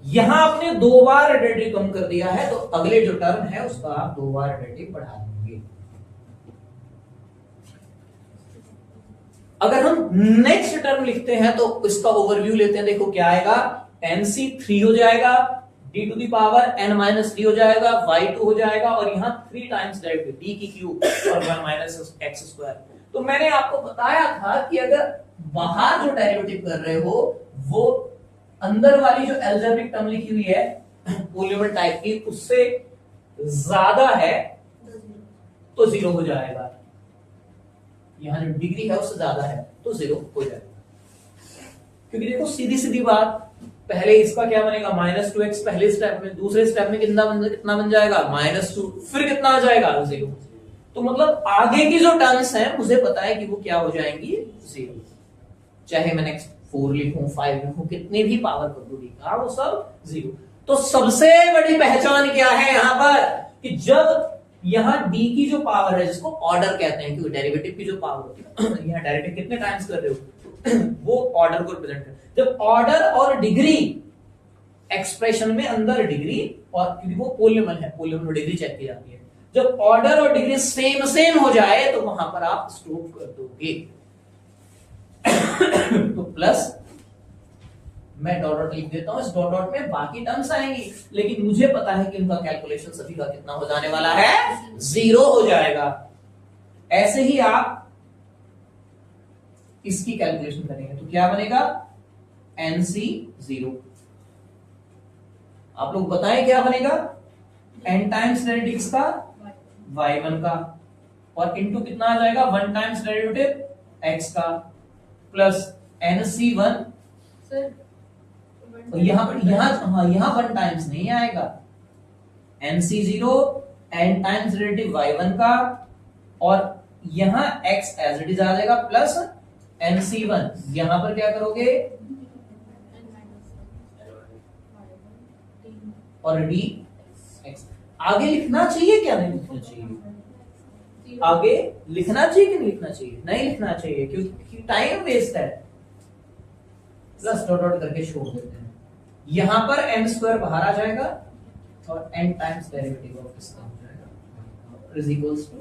यहां आपने 2 बार डेरिवेटिव कम कर दिया है, तो अगले जो टर्म है उसका आप 2 बार डेरिवेटिव बढ़ा देंगे। अगर हम नेक्स्ट टर्म लिखते हैं तो इसका ओवरव्यू लेते हैं। देखो क्या आएगा, NC3 हो जाएगा, d to the power n minus 3 हो जाएगा, y2 हो जाएगा और यहां 3 टाइम्स डेरिवेटिव d की क्यूब और 1 माइनस एक्स स्क्वायर। तो मैंने आपको बताया था कि अगर बाहर जो डेरिवेटिव कर रहे हो वो अंदर वाली जो एल्जेब्रिक टर्म लिखी हुई है पॉलीनोमियल टाइप की उससे ज्यादा है तो 0 हो जाएगा। यहां जो डिग्री है उससे ज्यादा है तो 0 हो जाएगा। क्योंकि देखो सीधी सीधी बात, पहले इसका क्या बनेगा -2x पहले स्टेप में, दूसरे स्टेप में कितना बन जाएगा -2, फिर कितना आ जाएगा 0। तो मतलब आगे की जो टर्म्स हैं मुझे पता है कि वो क्या हो जाएंगी 0, चाहे मैं नेक्स्ट 4 लिखूं 5 लिखूं कितनी भी पावर कर दूं का वो सब 0। तो सबसे बड़ी पहचान क्या है यहां पर कि जब यहां d की जो पावर है जिसको ऑर्डर कहते हैं, क्योंकि डेरिवेटिव की जो पावर होती है यहां डेरिवेटिव कितने टाइम्स कर रहे हो वो ऑर्डर को रिप्रेजेंट कर, जब ऑर्डर और डिग्री एक्सप्रेशन में अंदर डिग्री, और क्योंकि वो पोलिनोमियल है, पोलिनोमियल में डिग्री चेक की जाती है, जब ऑर्डर और डिग्री सेम हो जाए तो वहां पर आप स्टॉप कर दोगे। तो प्लस मैं डॉट डॉट लिख देता हूं, इस डॉट डॉट में बाकी टर्म्स आएंगी, लेकिन मुझे पता है कि उनका कैलकुलेशन सभी का कितना हो जाने वाला है 0 हो जाएगा। ऐसे ही आप इसकी कैलकुलेशन करेंगे तो क्या बनेगा NC 0। आप लोग बताएं क्या बनेगा n टाइम्स डेरिवेटिव का y1 का, और इनटू कितना आ जाएगा 1 टाइम्स डेरिवेटिव x का, प्लस NC1 सर यहाँ 1 टाइम्स नहीं आएगा, NC0 n times derivative y1 का, और यहां x एज इट इज आ जाएगा, प्लस NC1 यहां पर क्या करोगे और d x। आगे लिखना चाहिए क्या नहीं लिखना चाहिए, आगे लिखना चाहिए कि नहीं लिखना चाहिए, नहीं लिखना चाहिए क्योंकि टाइम वेस्ट है, प्लस डॉट डॉट करके छोड़ देते हैं। यहां पर n² बाहर आ जाएगा और n टाइम्स डेरिवेटिव ऑफ इसका हो जाएगा इज इक्वल्स टू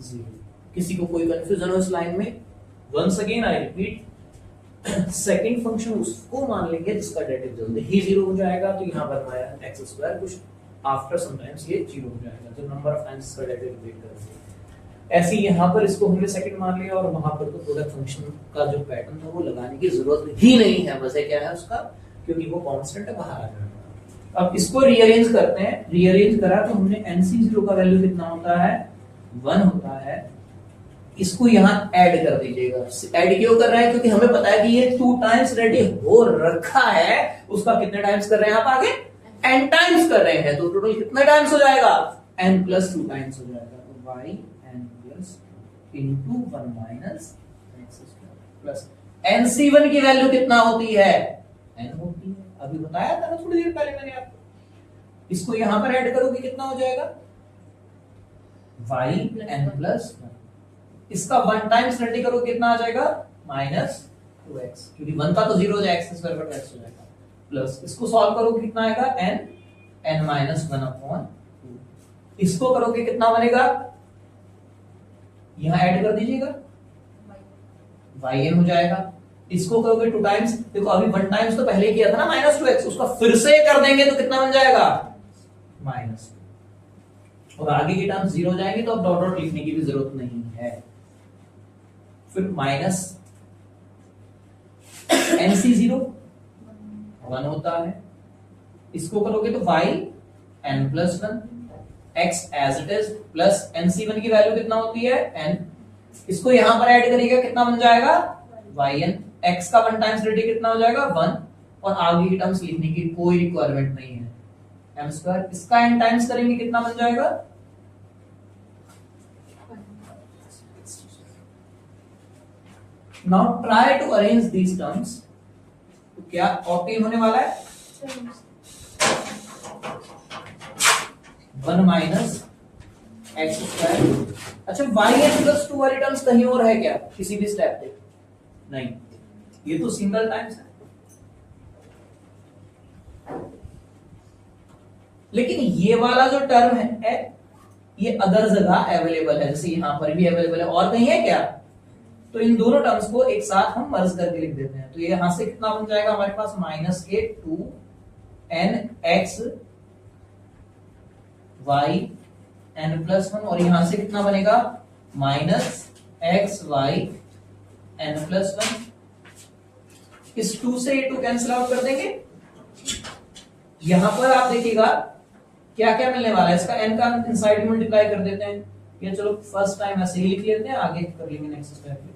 0। किसी को कोई कंफ्यूजन हो इस लाइन में, once again I repeat, second function उसको मान लेंगे जिसका डेरिवेटिव जल्दी ही 0 हो जाएगा, तो यहां पर हमारा x² कुछ आफ्टर सम टाइम्स ये 0 हो जाएगा, जो नंबर ऑफ टाइम्स इसका डेरिवेटिव रिपीट करेंगे। ऐसे यहां पर इसको हमने सेकंड मान लिया, और वहां पर तो प्रोडक्ट फंक्शन का जो पैटर्न था वो लगाने की जरूरत ही नहीं है, वजह क्या है उसका, क्योंकि वो कांस्टेंट है, बाहर आ जाएगा। अब इसको रीअरेंज करते हैं, रीअरेंज करा तो हमने NC0 का वैल्यू कितना होता है 1 होता है, इसको यहां ऐड कर दीजिएगा। ऐड क्यों कर रहे हैं, क्योंकि हमें पता है कि ये 2 टाइम्स रेडी हो रखा है, उसका कितने टाइम्स कर रहे हैं आप आगे n टाइम्स कर रहे हैं, तो टोटल कितने टाइम्स हो जाएगा n+2 टाइम्स हो जाएगा, तो y n+2 into 1 minus x² plus NC1 की वैल्यू कितना होती है n होती है, अभी बताया था ना थोड़ी देर पहले मैंने आपको। इसको यहां पर ऐड करोगे कितना हो जाएगा y n+1, इसका 1 टाइम्स रेडी करो कितना आ जाएगा -2x, क्योंकि 1 था तो 0 हो जाएगा, x² पर x हो जाएगा, प्लस इसको सॉल्व करोगे कितना आएगा n-1/2, इसको करोगे कितना बनेगा, यहां ऐड कर दीजिएगा yn हो जाएगा, इसको करोगे 2 टाइम्स, देखो अभी 1 टाइम्स तो पहले किया था ना -2x, उसका फिर से कर देंगे तो कितना बन जाएगा माइनस, और आगे की टर्म 0 हो जाएंगे, तो अब डॉट डॉट लिखने की भी जरूरत नहीं है। फिर माइनस NC0 1 होता है, इसको करोगे तो y n+1 x as it is, plus NC1 की वैल्यू कितना होती है n, इसको यहां पर ऐड करिएगा कितना बन जाएगा yn, x का 1 टाइम्स रेडी कितना हो जाएगा 1, और आगे की टर्म्स लिखने की कोई रिक्वायरमेंट नहीं है, m², इसका n टाइम्स करेंगे कितना बन जाएगा, now try to arrange these terms, तो क्या ऑप्टेन होने वाला है 1 माइनस x²। अच्छा yn+2 वाली टर्म्स कहीं और है क्या किसी भी स्टेप पे, नहीं, ये तो सिंगल टाइम्स है, लेकिन ये वाला जो टर्म है ये अदर जगह अवेलेबल है, जैसे यहां पर भी अवेलेबल है, और कहीं है क्या, तो इन दोनों टर्म्स को एक साथ हम मर्ज करके लिख देते हैं, तो ये यहां से कितना बन जाएगा हमारे पास -2nx y n+1, और यहां से कितना बनेगा -xy n+1, इस 2 से ये 2 कैंसिल आउट कर देंगे। यहां पर आप देखिएगा क्या क्या मिलने वाला है, इसका n का इनसाइड मल्टीप्लाई कर देते हैं, ये चलो फर्स्ट टाइम ऐसे ही लिख लेते हैं, आगे कर लेंगे नेक्स्ट स्टेप में।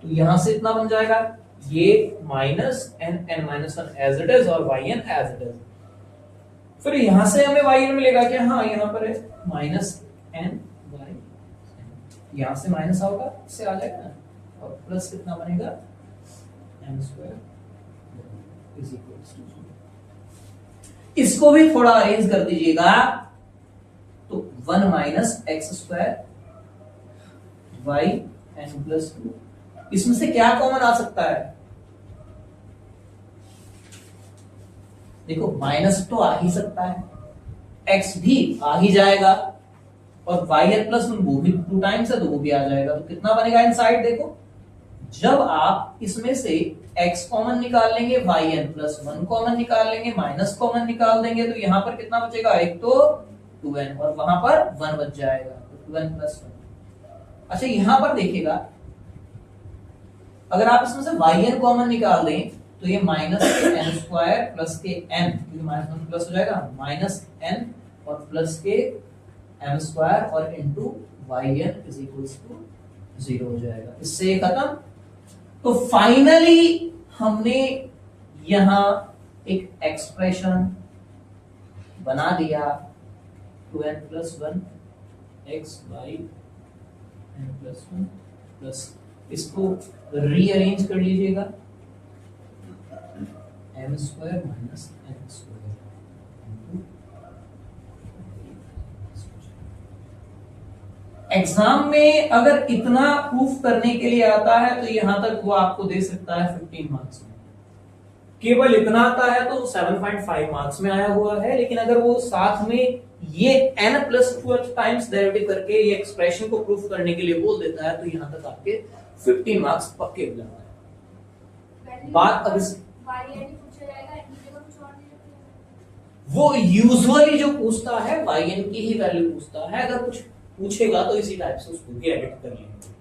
तो यहां से इतना बन जाएगा, ये minus N N minus one as it is और Y N as it is. फिर यहां से हमें वाई एन मिलेगा क्या? हाँ, यहां पर है माइनस एन वाई, यहां से माइनस होगा, इससे आ जाएगा ना, और प्लस कितना बनेगा? M square is equals to 0। इसको भी थोड़ा अरेंज कर दीजिएगा, तो 1 minus x square y n plus 2, इसमें से क्या कॉमन आ सकता है? देखो माइनस तो आ ही सकता है, एक्स भी आ ही जाएगा, और वाई एन प्लस वो भी 2 टाइम्स है तो वो भी आ जाएगा, तो कितना बनेगा इनसाइड? देखो जब आप इसमें से x कॉमन निकाल लेंगे, वाई एन प्लस 1 कॉमन निकाल लेंगे, माइनस कॉमन निकाल देंगे, तो यहां पर कितना बचेगा? एक तो 2n और वहां पर 1 बच जाएगा, तो 2n प्लस 1। अच्छा यहां पर देखिएगा, अगर आप इसमें से वाई एन कॉमन निकाल दें तो ये माइनस के एन स्क्वायर प्लस के एन, क्योंकि माइनस वन प्लस हो जाएगा, माइनस एन और प्लस के एम स्क्वायर और into y n is equals to 0 हो जाएगा। इससे ये खत्म। तो फाइनली हमने यहां एक एक्सप्रेशन बना दिया 2n plus 1 x y n plus 1 plus, इसको रीअरेंज कर लीजिएगा, m square minus n square. Exam में अगर इतना प्रूफ करने के लिए आता है तो यहां तक वो आपको दे सकता है 15 मार्क्स में। केवल इतना आता है तो 7.5 मार्क्स में आया हुआ है, लेकिन अगर वो साथ में ये n प्लस 12 टाइम्स डेरिवेटिव करके ये एक्सप्रेशन को प्रूफ करने के लिए बोल देता है तो यहां तक आपके 15 मार्क्स पक्के हो जाता है। बात अब वो यूजुअली जो पूछता है वाई एन की ही वैल्यू पूछता है, अगर कुछ पूछेगा तो इसी टाइप से उसको भी एडिट कर लेंगे।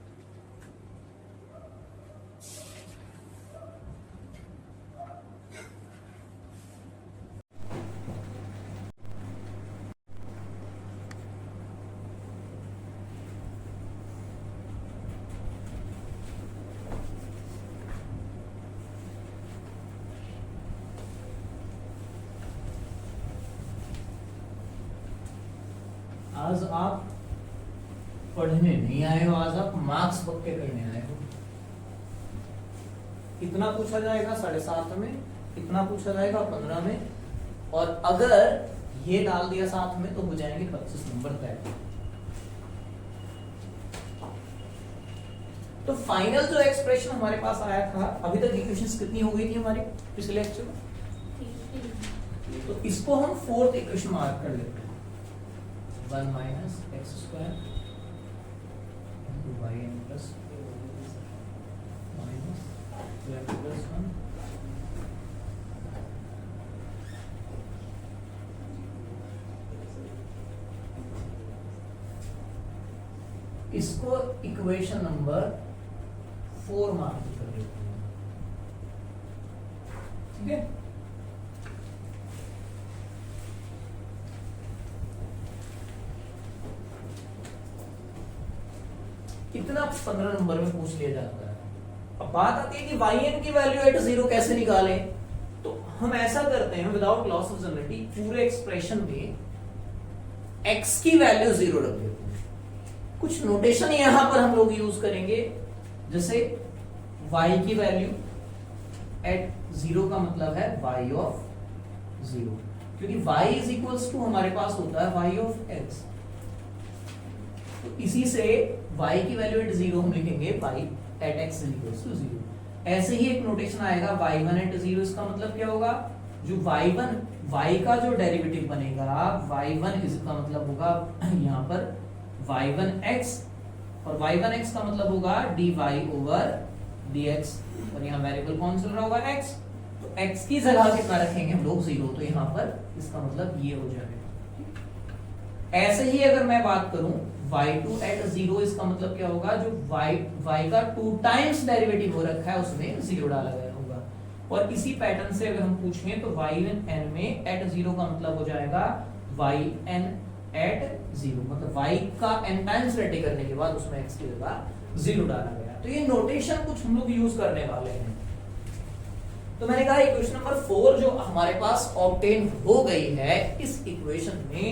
आज आप पढ़ने नहीं आए हो, आज आप मार्क्स पक्के करने आए हो। कितना पूछा जाएगा? 7.5 में, कितना पूछा जाएगा? 15 में, और अगर ये डाल दिया साथ में तो हो जाएंगे 25 नंबर तय। तो फाइनल जो एक्सप्रेशन हमारे पास आया था, अभी तक इक्वेशंस कितनी हो गई थी हमारी पिछले लेक्चर में? तो इसको हम 4th इक्वेशन मार्क कर लेते हैं, 1 minus x square y n plus minus 12 plus 1 इसको इक्वेशन नंबर 4 मार्क कर लेते हैं। ठीक है, इतना 15 नंबर में पूछ लिया जाता है। अब बात आती है कि वाई एन की वैल्यू एट 0 कैसे निकालें, तो हम ऐसा करते हैं विदाउट लॉस ऑफ जनरलिटी, पूरे एक्सप्रेशन में x की वैल्यू 0 रख देते हैं। कुछ नोटेशन यहां पर हम लोग यूज करेंगे, जैसे y की वैल्यू एट 0 का मतलब है y ऑफ 0, क्योंकि y इज इक्वल्स टू हमारे पास होता है y ऑफ x। तो इसी से y की वैल्यू एट 0 हम लिखेंगे y at x is equals to 0। ऐसे ही एक नोटेशन आएगा y1 एट 0, इसका मतलब क्या होगा? जो y1 y का जो डेरिवेटिव बनेगा y1 इसका मतलब होगा यहाँ पर y1x, और y1x का मतलब होगा dy ओवर dx, और यहाँ वेरिएबल कौन चल रहा होगा? x। तो x की जगह कितना रखेंगे हम लोग? 0, तो यहाँ पर इसका मतलब ये हो जाएगा। ऐसे ही अगर मैं बात करूं y2 एट 0, इसका मतलब क्या होगा? जो y का 2 टाइम्स डेरिवेटिव हो रखा है उसमें 0 डाला गया होगा। और इसी पैटर्न से अगर हम पूछें तो yn में एट 0 का मतलब हो जाएगा yn एट 0, मतलब y का n टाइम्स रेडी करने के बाद उसमें x की जगह 0 डाला गया। तो ये नोटेशन कुछ हम लोग यूज करने वाले हैं। तो मैंने कहा इक्वेशन नंबर 4 जो हमारे पास ऑब्टेन हो गई है, इस इक्वेशन में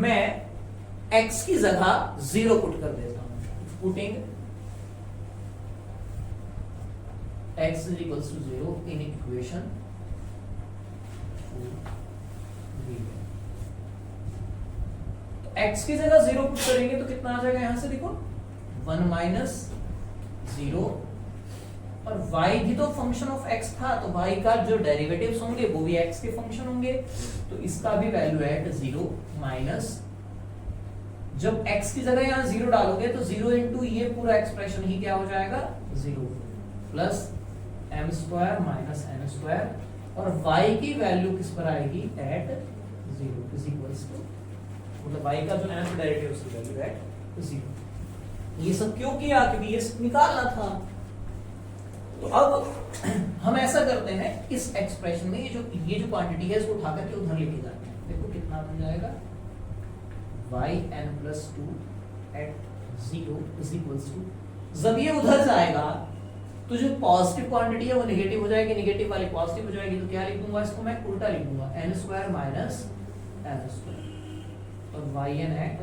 मैं x की जगह 0 पुट कर देता हूं। Putting x is equals to 0 in equation 4 तो x की जगह 0 पुट करेंगे तो कितना आ जाएगा, यहां से देखो 1 माइनस 0, और y भी तो फंक्शन ऑफ x था, तो y का जो डेरिवेटिव्स होंगे वो भी x के फंक्शन होंगे, तो इसका भी वैल्यू एट 0 माइनस, जब x की जगह यहां 0 डालोगे तो 0 इंटू ये पूरा एक्सप्रेशन ही क्या हो जाएगा 0 plus m square minus n square, और y की वैल्यू किस पर आएगी एट 0 इज इक्वल्स टू, मतलब y का जो nth डेरिवेटिव उसकी वैल्यू एट 0। ये सब क्यों किया, क्योंकि ये निकालना था। तो अब हम ऐसा करते हैं, इस एक्सप्रेशन में ये जो क्वांटिटी है इसको उठा करके उधर लेके जाते हैं। देखो कितना बन जाएगा yn plus 2 at 0 is equals to, जब ये उधर जाएगा तो जो पॉजिटिव क्वांटिटी है वो नेगेटिव हो जाएगी, नेगेटिव वाली पॉजिटिव हो जाएगी, तो क्या लिखूंगा इसको मैं उल्टा लिखूंगा n square minus n square और yn एट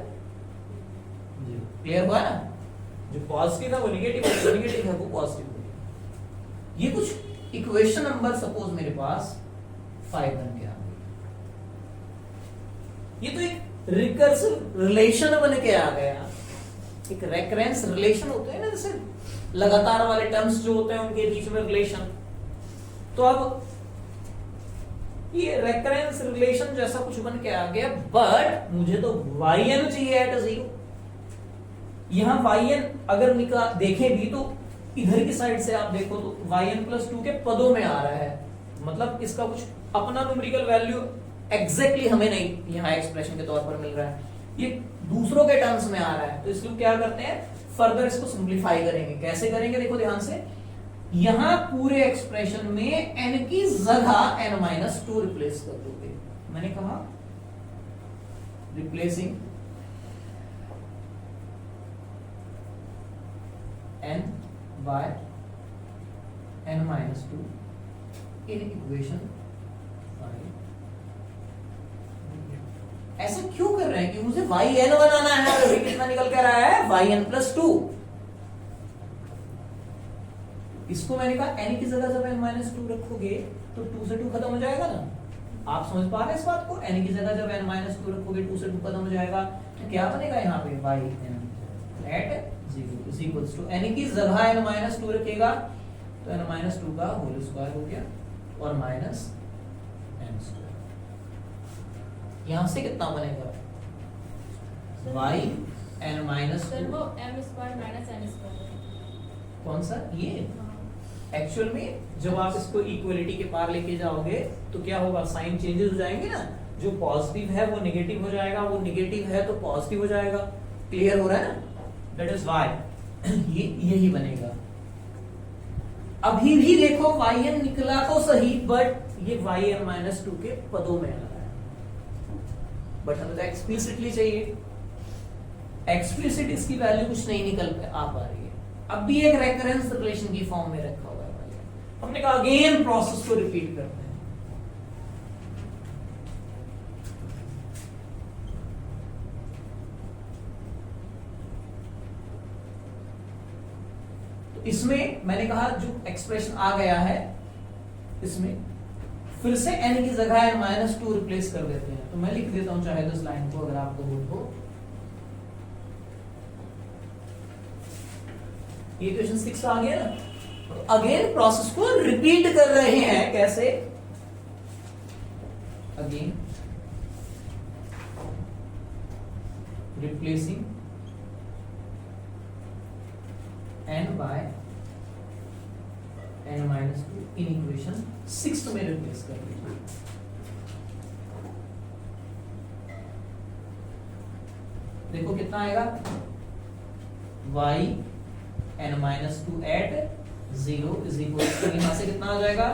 0। क्लियर हुआ ना, जो पॉजिटिव है वो नेगेटिव है, जो नेगेटिव है वो पॉजिटिव हो गया। ये कुछ इक्वेशन नंबर सपोज मेरे पास 5 बन गया, ये तो एक रिकर्सिव रिलेशन बन के आ गया। एक रेकरेंस रिलेशन होते हैं ना, जैसे लगातार वाले टर्म्स जो होते हैं उनके बीच में रिलेशन, तो अब ये रेकरेंस रिलेशन जैसा कुछ बन के आ गया, बट मुझे तो yn चाहिए एट 0। यहां yn अगर देखें भी तो इधर की साइड से आप देखो तो yn प्लस 2 के पदों में आ रहा है, मतलब इसका कुछ अपना न्यूमेरिकल वैल्यू एग्जैक्टली हमें नहीं यहां एक्सप्रेशन के तौर पर मिल रहा है, ये दूसरों के टर्म्स में आ रहा है। तो इसलिए क्या करते हैं, फर्दर इसको सिंप्लीफाई करेंगे। कैसे करेंगे, देखो ध्यान से, यहां पूरे एक्सप्रेशन में n की जगह n-2 रिप्लेस कर दोगे। मैंने कहा replacing n by n-2 in equation 5। ऐसा क्यों कर रहे हैं कि मुझे yn बनाना है, और अभी कितना निकल कर रहा है yn प्लस 2। इसको मैंने कहा n की जगह जब n-2 रखोगे तो 2 से 2 खत्म हो जाएगा ना, आप समझ पा रहे हैं इस बात को। n की जगह जब n-2 रखोगे 2 से 2 खत्म हो जाएगा, तो क्या बनेगा यहाँ पे yn at 0 is equals to, n की जगह n-2 रखेगा तो n-2 का होल स्क्वायर हो गया और माइनस n स्क्वायर। यहां से कितना बनेगा y n-2, सर वो m square minus n square कौन सा ये एक्चुअल में जब आप इसको इक्वलिटी के पार लेके जाओगे तो क्या होगा, साइन चेंजेस हो जाएंगे ना, जो पॉजिटिव है वो नेगेटिव हो जाएगा, वो नेगेटिव है तो पॉजिटिव हो जाएगा। क्लियर हो रहा है ना, दैट इज वाई ये यही बनेगा। अभी भी देखो yn निकला तो सही, बट ये yn-2 के पदों में आ रहा है, बट हमें तो एक्सप्लिसिटली चाहिए। एक्सप्लिसिट इसकी वैल्यू कुछ नहीं निकल आ पा रही है, अब भी एक रेकरेंस रिलेशन की फॉर्म में रखा हुआ है। हमने कहा अगेन प्रोसेस को रिपीट करते हैं। तो इसमें मैंने कहा जो एक्सप्रेशन आ गया है, इसमें फिर से n की जगह n-2 रिप्लेस कर देते हैं। तो मैं लिख देता हूं चाहे इस लाइन को, अगर आपको हो। ये इक्वेशन 6 आ गया ना, तो अगेन प्रोसेस को रिपीट कर रहे हैं। कैसे, again replacing n by n-2 in equation 6 में रिप्लेस कर दीजिए। देखो कितना आएगा, y n-2 at 0 is equal to, यहां से कितना आ जाएगा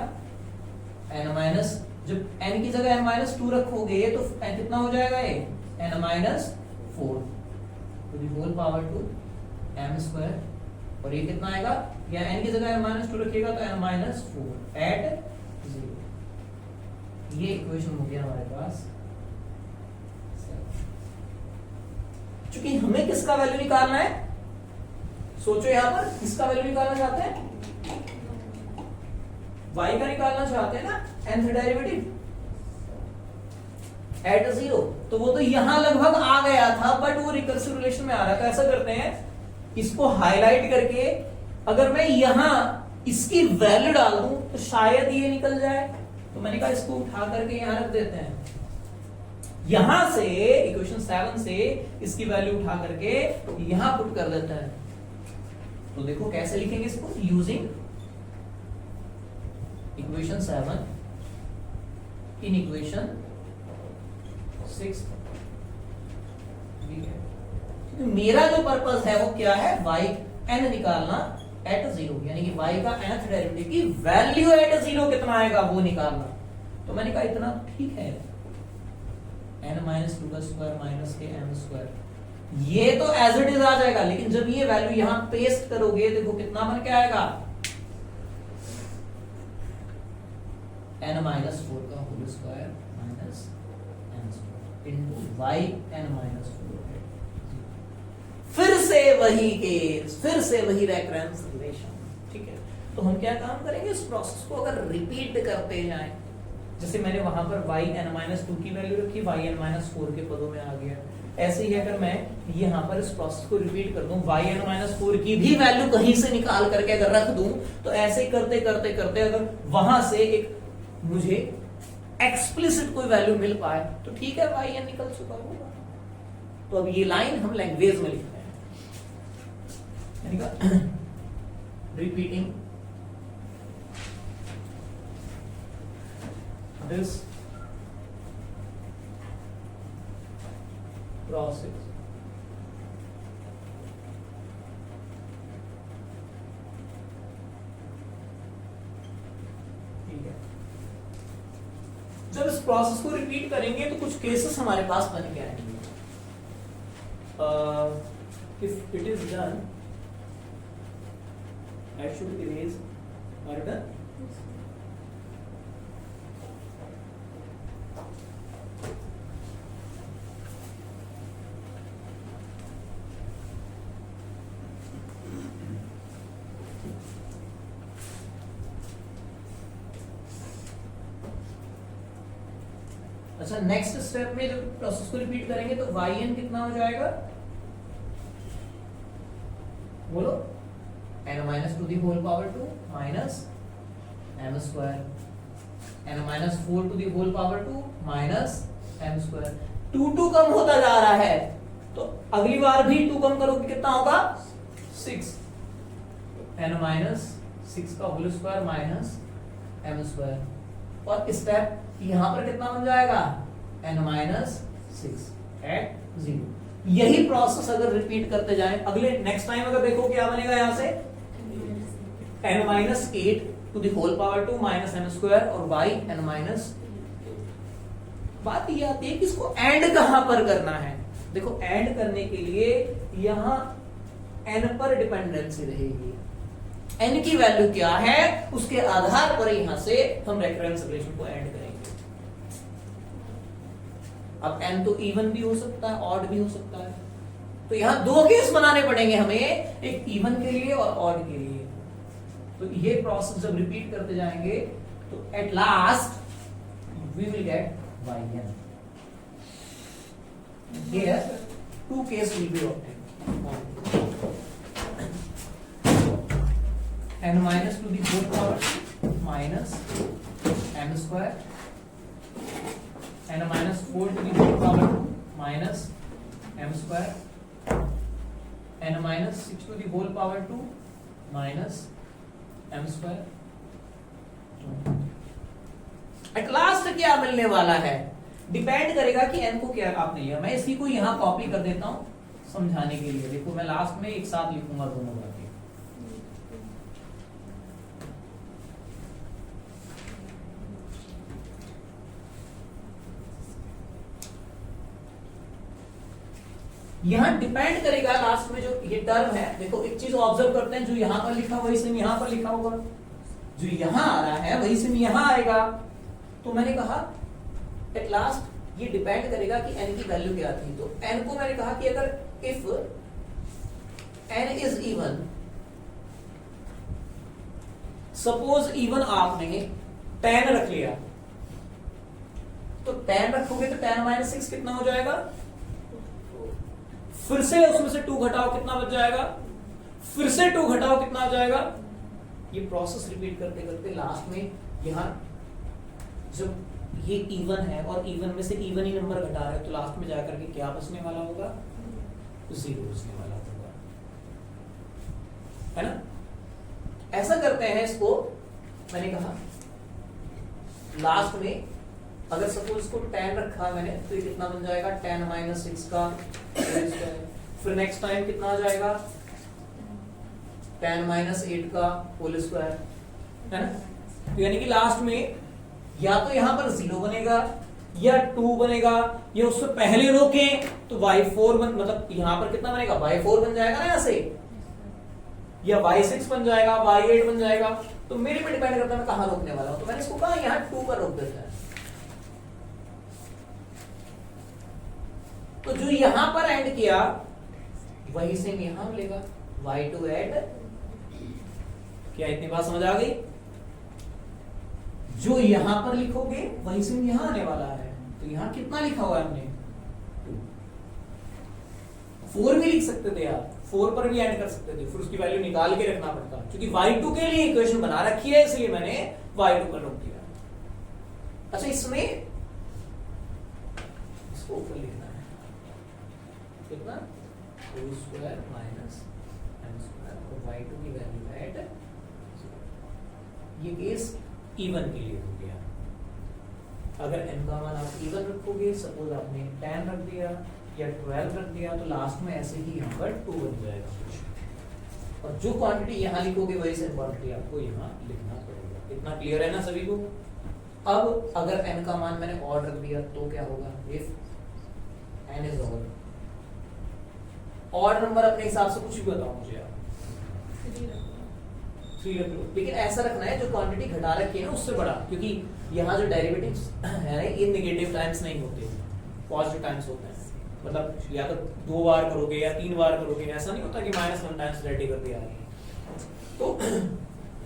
n-, जब n की जगह n-2 रखोगे तो कितना हो जाएगा ये n-4 to the whole power 2 m square, और ये कितना आएगा, या n की जगह n-2 रखिएगा तो n-4 एट 0। ये इक्वेशन हो गया हमारे पास। चूंकि हमें किसका वैल्यू निकालना है, सोचो यहां पर किसका वैल्यू निकालना चाहते हैं, y का निकालना चाहते हैं ना, nth डेरिवेटिव एट 0। तो वो तो यहां लगभग आ गया था, बट वो रिकर्सिव रिलेशन में आ रहा था। ऐसा करते हैं, इसको हाईलाइट करके अगर मैं यहां इसकी वैल्यू डाल दूं तो शायद ये निकल जाए। तो मैंने कहा इसको उठा करके यहां रख देते हैं, यहां से इक्वेशन 7 से इसकी वैल्यू उठा करके यहां पुट कर देता है। तो देखो कैसे लिखेंगे इसको, यूजिंग इक्वेशन 7 इन इक्वेशन 6। क्योंकि मेरा जो पर्पस है वो क्या है, y n निकालना एट 0, यानी कि y का nth डेरिवेटिव की वैल्यू एट 0 कितना आएगा वो निकालना। तो मैंने कहा इतना ठीक है, n माइनस 2 का स्क्वायर माइनस के m स्क्वायर, ये तो एज इट इज आ जाएगा। लेकिन जब ये वैल्यू यहां पेस्ट करोगे, देखो कितना बन के आएगा, n माइनस 4 का whole square minus m square into y n minus 4। फिर से वही केस, फिर से वही रेकरेंस रिलेशन। ठीक है, तो हम क्या काम करेंगे, इस प्रोसेस को अगर रिपीट करते जाएं, जैसे मैंने वहां पर y n माइनस 2 की वैल्यू रखी, y n माइनस 4 के पदों में आ गया। ऐसे ही अगर मैं यहां पर इस प्रोसेस को रिपीट कर दूं, y n माइनस 4 की भी वैल्यू कहीं से निकाल करके अगर रख दूं, तो ऐसे करते करते करते अगर वहां से एक मुझे एक्सप्लिसिट कोई वैल्यू मिल पाए तो ठीक है, y n निकल चुका होगा। तो अब ये लाइन हम लैंग्वेज में लिखते हैं, repeating this process ठीक है। जब इस प्रोसेस को रिपीट करेंगे तो कुछ केसेस हमारे पास बन के आएंगे। If it is done, I should erase or done. अच्छा, नेक्स्ट स्टेप में जब प्रोसेस को रिपीट करेंगे तो yn कितना हो जाएगा, बोलो, n minus 2 the whole power 2 minus m square, n minus 4 to the whole power 2 minus m square। 2 कम होता जा रहा है, तो अगली बार भी 2 कम करोगे कितना होगा, 6, n minus 6 का whole square minus m square. और स्टेप यहां पर कितना बन जाएगा, n minus 6 एट 0। यही प्रोसेस अगर रिपीट करते जाएं, अगले नेक्स्ट टाइम अगर देखो क्या बनेगा, यहां से n minus 8 to the whole power 2 minus m square और y n माइनस। बात ये आती है कि इसको एंड कहां पर करना है। देखो एंड करने के लिए यहां n पर डिपेंडेंसी रहेगी, n की वैल्यू क्या है उसके आधार पर यहां से हम रेफरेंस रिलेशन को एंड करेंगे। अब n तो इवन भी हो सकता है, ऑड भी हो सकता है, तो यहां दो केस बनाने पड़ेंगे हमें, एक इवन के लिए और ऑड के लिए। तो ये प्रोसेस जब रिपीट करते जाएंगे तो at last we will get yn। Here two case will be obtained, n minus to the whole power minus m square, n minus 4 to the whole power minus m square, n minus 6 to the whole power 2 minus m square। At last क्या मिलने वाला है, डिपेंड करेगा कि n को क्या आपने लिया। मैं इसी को यहां कॉपी कर देता हूं समझाने के लिए। देखो मैं लास्ट में एक साथ लिखूंगा दोनों बातें। यहां डिपेंड करेगा लास्ट में जो ये टर्म है। देखो एक चीज ऑब्जर्व करते हैं, जो यहां पर लिखा हुआ इसे यहां पर लिखा होगा, जो यहां आ रहा है वही सेम यहां आएगा। तो मैंने कहा एट लास्ट ये डिपेंड करेगा कि n की वैल्यू क्या थी। तो n को मैंने कहा कि अगर if n is even, suppose even आपने 10 रख लिया, तो 10 रखोगे तो 10 माइनस 6 कितना हो जाएगा, फिर से उसमें से 2 घटाओ कितना बच जाएगा, फिर से 2 घटाओ कितना आ जाएगा। ये प्रोसेस रिपीट करते करते लास्ट में यहां जब ये इवन है और इवन में से इवन ही नंबर घटा रहे हैं तो लास्ट में जाकर के क्या बचने वाला होगा, 0 बचने वाला होगा, है ना। ऐसा करते हैं इसको, मैंने कहा लास्ट में अगर सपोज इसको 10 रखा मैंने तो ये कितना बन जाएगा 10 माइनस 6 का होल स्क्वायर, फिर नेक्स्ट टाइम कितना आ जाएगा 10 माइनस 8 का होल स्क्वायर, है ना। तो यानी कि लास्ट में या तो यहां पर 0 बनेगा या 2 बनेगा, या उससे पहले रोके तो y4 बन, मतलब यहां पर कितना बनेगा y4 बन जाएगा ना यहां से, या y6 बन जाएगा, y8 बन जाएगा। तो मेरे पे डिपेंड करता है मैं कहां रोकने वाला हूं। तो मैंने इसको कहा यहां 2 पर रोक देता है। तो जो यहां पर एंड किया वही सेम यहां मिलेगा, y2 एट, क्या इतनी बात समझ आ गई। जो यहां पर लिखोगे वही सेम यहां आने वाला है। तो यहां कितना लिखा हुआ है हमने 2, 4 भी लिख सकते थे आप, 4 पर भी ऐड कर सकते थे, फिर उसकी वैल्यू निकाल के रखना पड़ता, क्योंकि y2 के लिए इक्वेशन बना रखी है इसलिए मैंने y2 पर रोक दिया। अच्छा इसमें इसको ऊपर लिखना है कितना, whole square minus m square और y2 की वैल्यू एट, ये केस इवन के लिए हो गया। अगर n का मान आप इवन रखोगे, सपोज आपने 10 रख दिया या 12 रख दिया, तो लास्ट में ऐसे ही यहाँ पर 2 बन जाएगा। और जो क्वांटिटी यहाँ लिखोगे वही सेम क्वांटिटी आपको यहाँ लिखना पड़ेगा। इतना क्लियर है ना सभी को। अब अगर n का मान मैंने ऑड रख दिया तो क्या होगा, if n is odd number अपने हिसाब से कुछ भी बताओ मुझे आप, 3 रख लो, लेकिन ऐसा रखना है जो क्वांटिटी घटा रखी है ना उससे बड़ा, क्योंकि यहाँ जो डेरिवेटिव्स है ये नेगेटिव टाइम्स नहीं होते, पॉजिटिव टाइम्स होते हैं। मतलब या तो 2 बार करोगे या 3 बार करोगे, ऐसा नहीं होता कि -1 टाइम्स रेडी कर दिया है। तो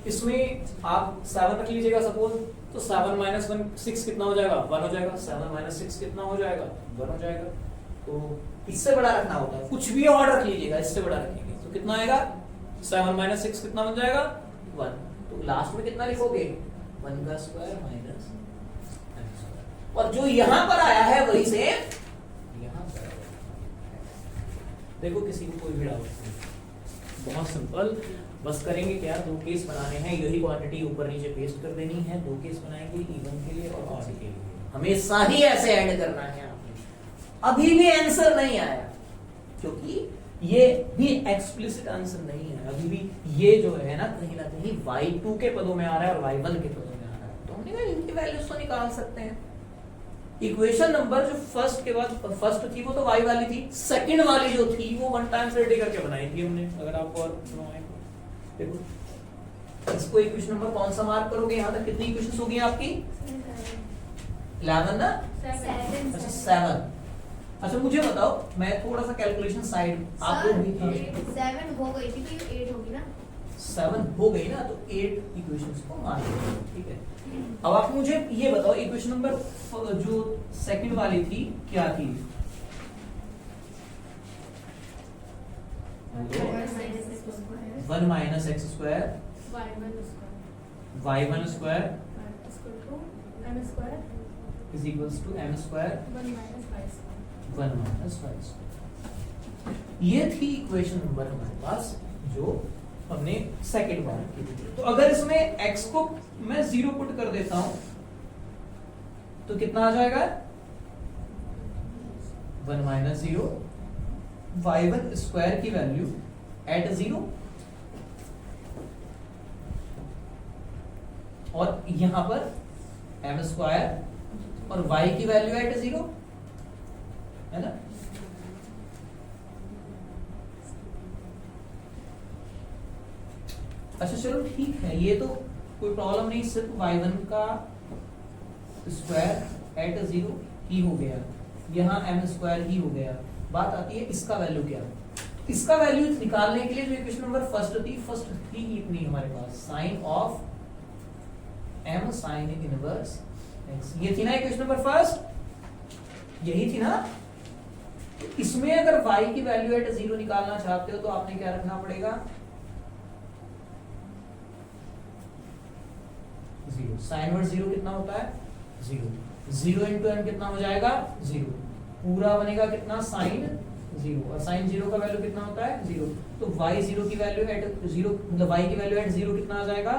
इसमें आप 7 रख लीजिएगा सपोज, तो 7 माइनस 1 6 कितना हो जाएगा, 1 हो जाएगा। 7 माइनस 6 कितना हो जाएगा, 1 हो जाएगा। तो इससे बड़ा रखना होता है, कुछ भी और रख लीजिएगा, इससे बड़ा रखेंगे तो कितना आएगा, 7 माइनस 6 कितना बन जाएगा 1। तो लास्ट में कितना लिखोगे 1 का स्क्वायर माइनस m स्क्वायर, और जो यहां पर आया है वही से यहां पर। देखो किसी को कोई भी डाउट नहीं, बहुत सिंपल। बस करेंगे क्या, 2 केस बनाने हैं, यही क्वांटिटी ऊपर नीचे पेस्ट कर देनी है। 2 केस बनाएंगे, इवन के लिए और ऑड के लिए, हमेशा ही ऐसे ऐड करना है आपने। अभी भी आंसर नहीं आया क्योंकि ये भी एक्सप्लिसिट आंसर नहीं है, अभी भी ये जो है ना कहीं y2 के पदों में आ रहा है और y1 के पदों में आ रहा है। तो हमने कहा इनकी वैल्यूज तो निकाल सकते हैं। इक्वेशन नंबर जो फर्स्ट के बाद फर्स्ट थी वो तो y वाली थी, सेकंड वाली जो थी वो 1 टाइम्स रेडी करके बनाई थी हमने। अगर आपको और देखो इसको इक्वेशन नंबर कौन सा मार्क करोगे, यहां तक कितनी इक्वेशंस होगी आपकी 11 ना, 7। अच्छा मुझे बताओ, मैं थोड़ा सा कैलकुलेशन साइड आप लोग भी 7 हो गई थी तो 8 होगी ना, 7 हो गई ना, तो 8 इक्वेशंस को मान लो, ठीक है। अब आप मुझे ये बताओ इक्वेशन नंबर जो सेकंड वाली थी क्या थी, 1 minus x square y1 square is equals to m square 1 minus 5। ये थी इक्वेशन नंबर हमारे पास जो हमने सेकंड बार की थी। तो अगर इसमें x को मैं 0 पुट कर देता हूं तो कितना आ जाएगा 1 माइनस 0 y1 स्क्वायर की वैल्यू एट 0, और यहां पर m स्क्वायर और y की वैल्यू एट 0, है ना। अच्छा चलो ठीक है, ये तो कोई प्रॉब्लम नहीं, सिर्फ y1 का स्क्वायर एट 0 ही हो गया, यहाँ m स्क्वायर ही हो गया। बात आती है इसका वैल्यू क्या, इसका वैल्यू निकालने के लिए जो इक्वेशन नंबर फर्स्ट थी इतनी हमारे पास, sine of m sine inverse x, ये थी ना इक्वेशन नंबर फर्स्ट, यही थी ना। तो इसमें अगर y की वैल्यू एट 0 निकालना चाहते हो तो आपने क्या रखना पड़ेगा, 0। साइन वर्स 0 कितना होता है, 0। 0 इंटू m कितना हो जाएगा, 0। पूरा बनेगा कितना, साइन 0, और साइन 0 का वैल्यू कितना होता है, 0। तो y 0 की वैल्यू एट 0, मतलब y की वैल्यू एट 0 कितना आ जाएगा,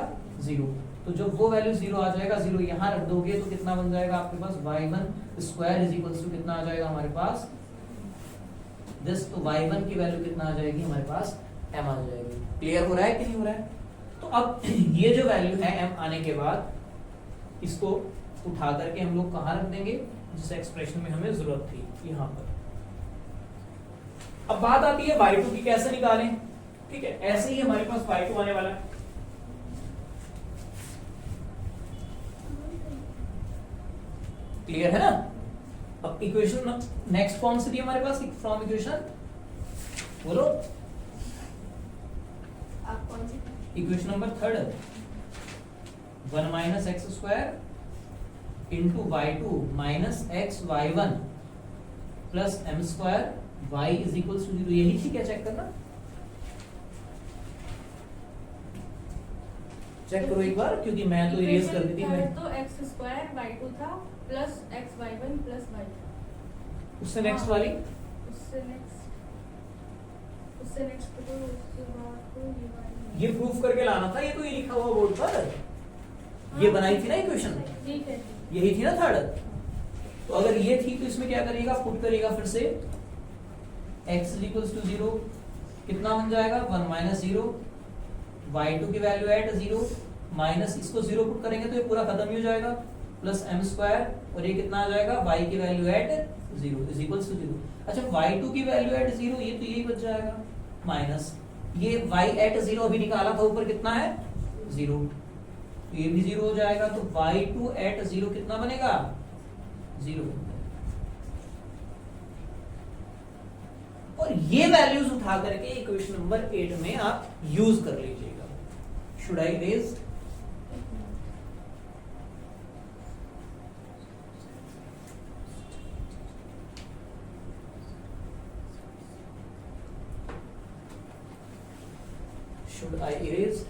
0। तो जब वो वैल्यू 0 आ जाएगा, 0 यहाँ रख दोगे तो कितना बन जाएगा आपके पास, y1 square is equals to कितना आ जाएगा हमारे पास, दिस। तो y1 की वैल्यू कितना आ जाएगी हमारे पास, m आ जाएगी। क्लियर हो रहा है कि नहीं हो रहा है? तो अब ये जो वैल्यू है m आने के बाद, इसको उठा करके हम लोग कहाँ रख देंगे, जिस एक्सप्रेशन में हमें जरूरत थी, यहाँ पर। अब बात आती है y2 की, कैसे निकालें। ठीक है, ऐसे ही हमारे पास y2 आने वाला है। क्लियर है ना? अब इक्वेशन नेक्स्ट कौन सी थी हमारे पास, फ्रॉम इक्वेशन, बोलो आप कौन सी? Equation number 3, 1 minus x square into y2 minus X y1 plus m square y is equal to 0, यही थी क्या, चेक करना, चेक करो एक बार, क्योंकि मैं तो इरेज कर दी थी मैं। तो x स्क्वायर y2 था plus x y1 plus y। उससे नेक्स्ट वाली, उससे नेक्स्ट तो उसके बाद तो ये वाली। ये प्रूफ करके लाना था, ये तो ये लिखा हुआ बोर्ड पर, ये बनाई थी ना इक्वेशन, ठीक है। यही थी ना 3rd। तो अगर ये थी तो इसमें क्या करिएगा, पुट करिएगा फिर से, x इज इक्वल्स टू 0 कितना बन जाएगा, 1 माइनस 0, y2 की वैल्यू एट 0 माइनस इसको 0 पुट करेंगे तो ये पूरा खत्म ही हो जाएगा, प्लस m स्क्वायर, और ये कितना आ जाएगा, y की value at 0 is equals to 0। अच्छा, y2 की वैल्यू एट 0, ये तो यही बच जाएगा, माइनस ये y एट 0 अभी निकाला था, ऊपर कितना है, 0, तो ये भी 0 हो जाएगा। तो y2 एट 0 कितना बनेगा, 0। और ये वैल्यूज उठा करके इक्वेशन नंबर 8 में आप यूज कर लीजिएगा। Should I erase, should I erase?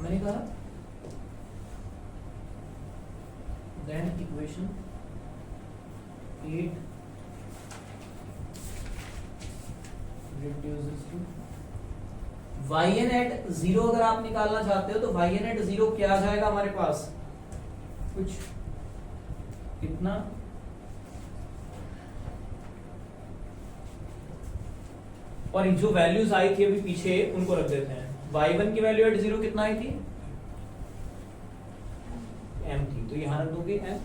मैंने कहा then equation 8 reduces to yn at 0 अगर आप निकालना चाहते हो तो yn at 0 क्या आ जाएगा हमारे पास, कुछ कितना, और जो वैल्यूज आई थी अभी पीछे उनको रख देते हैं। y1 की वैल्यू एट 0 कितना आई थी, m थी, तो यहां रख दोगे m।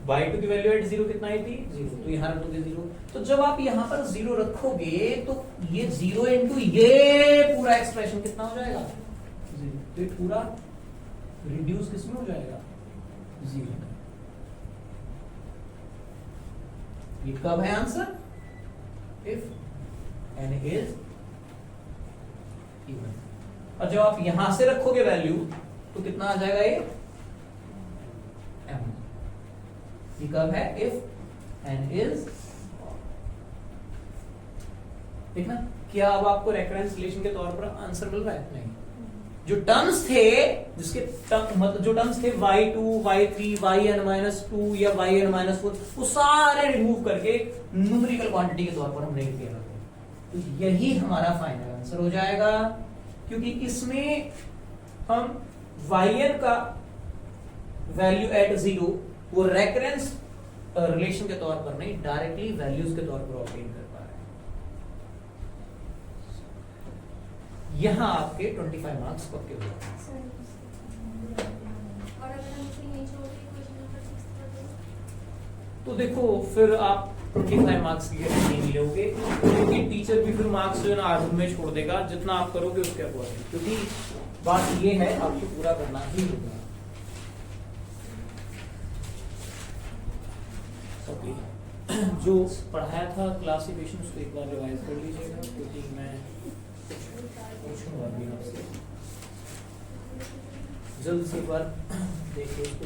y2 की वैल्यू एट 0 कितना आई थी, 0, तो यहां रख दोगे 0। तो जब आप यहां पर 0 रखोगे तो ये 0 इंटू ये पूरा एक्सप्रेशन कितना हो जाएगा, 0। तो ये पूरा रिड्यूस किसमें हो जाएगा, 0। ये कब है answer, if n is even। और जब आप यहां से रखोगे वैल्यू तो कितना आ जाएगा, ये m। ये कब है, इफ n is, देखना क्या अब आपको रेफरेंस रिलेशन के तौर पर आंसर मिल रहा है, नहीं। जो टर्म्स थे, जिसके मतलब जो टर्म्स थे y2, y3, yn-2 या yn-4, वो सारे रिमूव करके न्यूमेरिकल क्वांटिटी के तौर पर हमने लिख दिया। तो यही हमारा फाइनल आंसर हो जाएगा, क्योंकि इसमें हम yn का वैल्यू एट 0 वो रेकरेंस रिलेशन के तौर पर नहीं, डायरेक्टली वैल्यूज के तौर पर ऑब्टेन कर पा रहे हैं। यहाँ आपके 25 मार्क्स पक्के हो जाते हैं। और अगर हम इसे यहीं छोड़ के क्वेश्चन नंबर 6 कर दें तो देखो फिर आप 25 मार्क्स की गारंटी नहीं लोगे, क्योंकि टीचर भी फिर मार्क्स जो है ना आधे में छोड़ देगा, जितना आप करोगे उसके अकॉर्डिंग, क्योंकि बात ये है आपको पूरा करना ही होगा। ओके, जो पढ़ाया था क्लासिफिकेशन उसको एक बार रिवाइज कर लीजिएगा, क्योंकि मैं पूछूंगा भी आपसे, जल्द से एक बार देखिए उसको।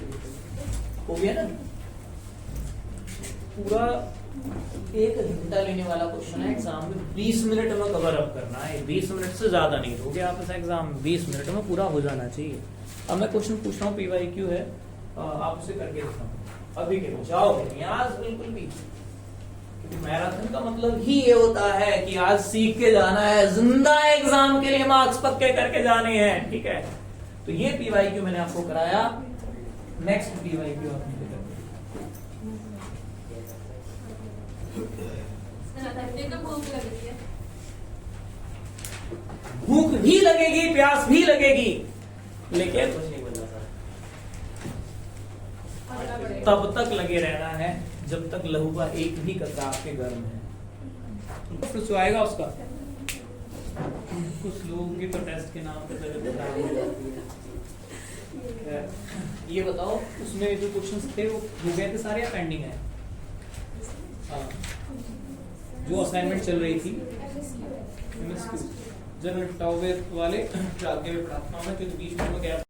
हो गया ना? पूरा 1 घंटा लेने वाला क्वेश्चन है, एग्जाम में 20 मिनट में कवर अप करना है, 20 मिनट से ज्यादा नहीं दोगे आप ऐसा, एग्जाम 20 मिनट में पूरा हो जाना चाहिए। अब मैं क्वेश्चन पूछ रहा हूँ, PYQ है, आप उसे करके दिखाओ अभी के जाओगे नहीं आज बिल्कुल भी, क्योंकि मैराथन का मतलब ही ये होता है कि आज सीख के जाना है, जिंदा एग्जाम के लिए मार्क्स पक्के करके जाने हैं, ठीक है? तो ये PYQ मैंने आपको कराया, नेक्स्ट PYQ आप मुझे कर तो भूख लग रही है। भूख भी लगेगी, प्यास भी लगेगी, लेकिन कुछ नहीं बोलना सर। तब तक लगे रहना है जब तक लहू का एक भी कतरा आपके गर्म है। फिर जो आएगा उसका, कुछ लोगों के तो टेस्ट के नाम पे तबीयत खराब हो जाती है। ये बताओ उसमें जो क्वेश्चंस थे वो हो गए थे सारे या पेंडिंग है? हाँ, जो असाइनमेंट चल रही थी MSQ जनरल टॉवेर वाले आगे में पढ़ाता हूँ मैं, क्योंकि बीच में गैप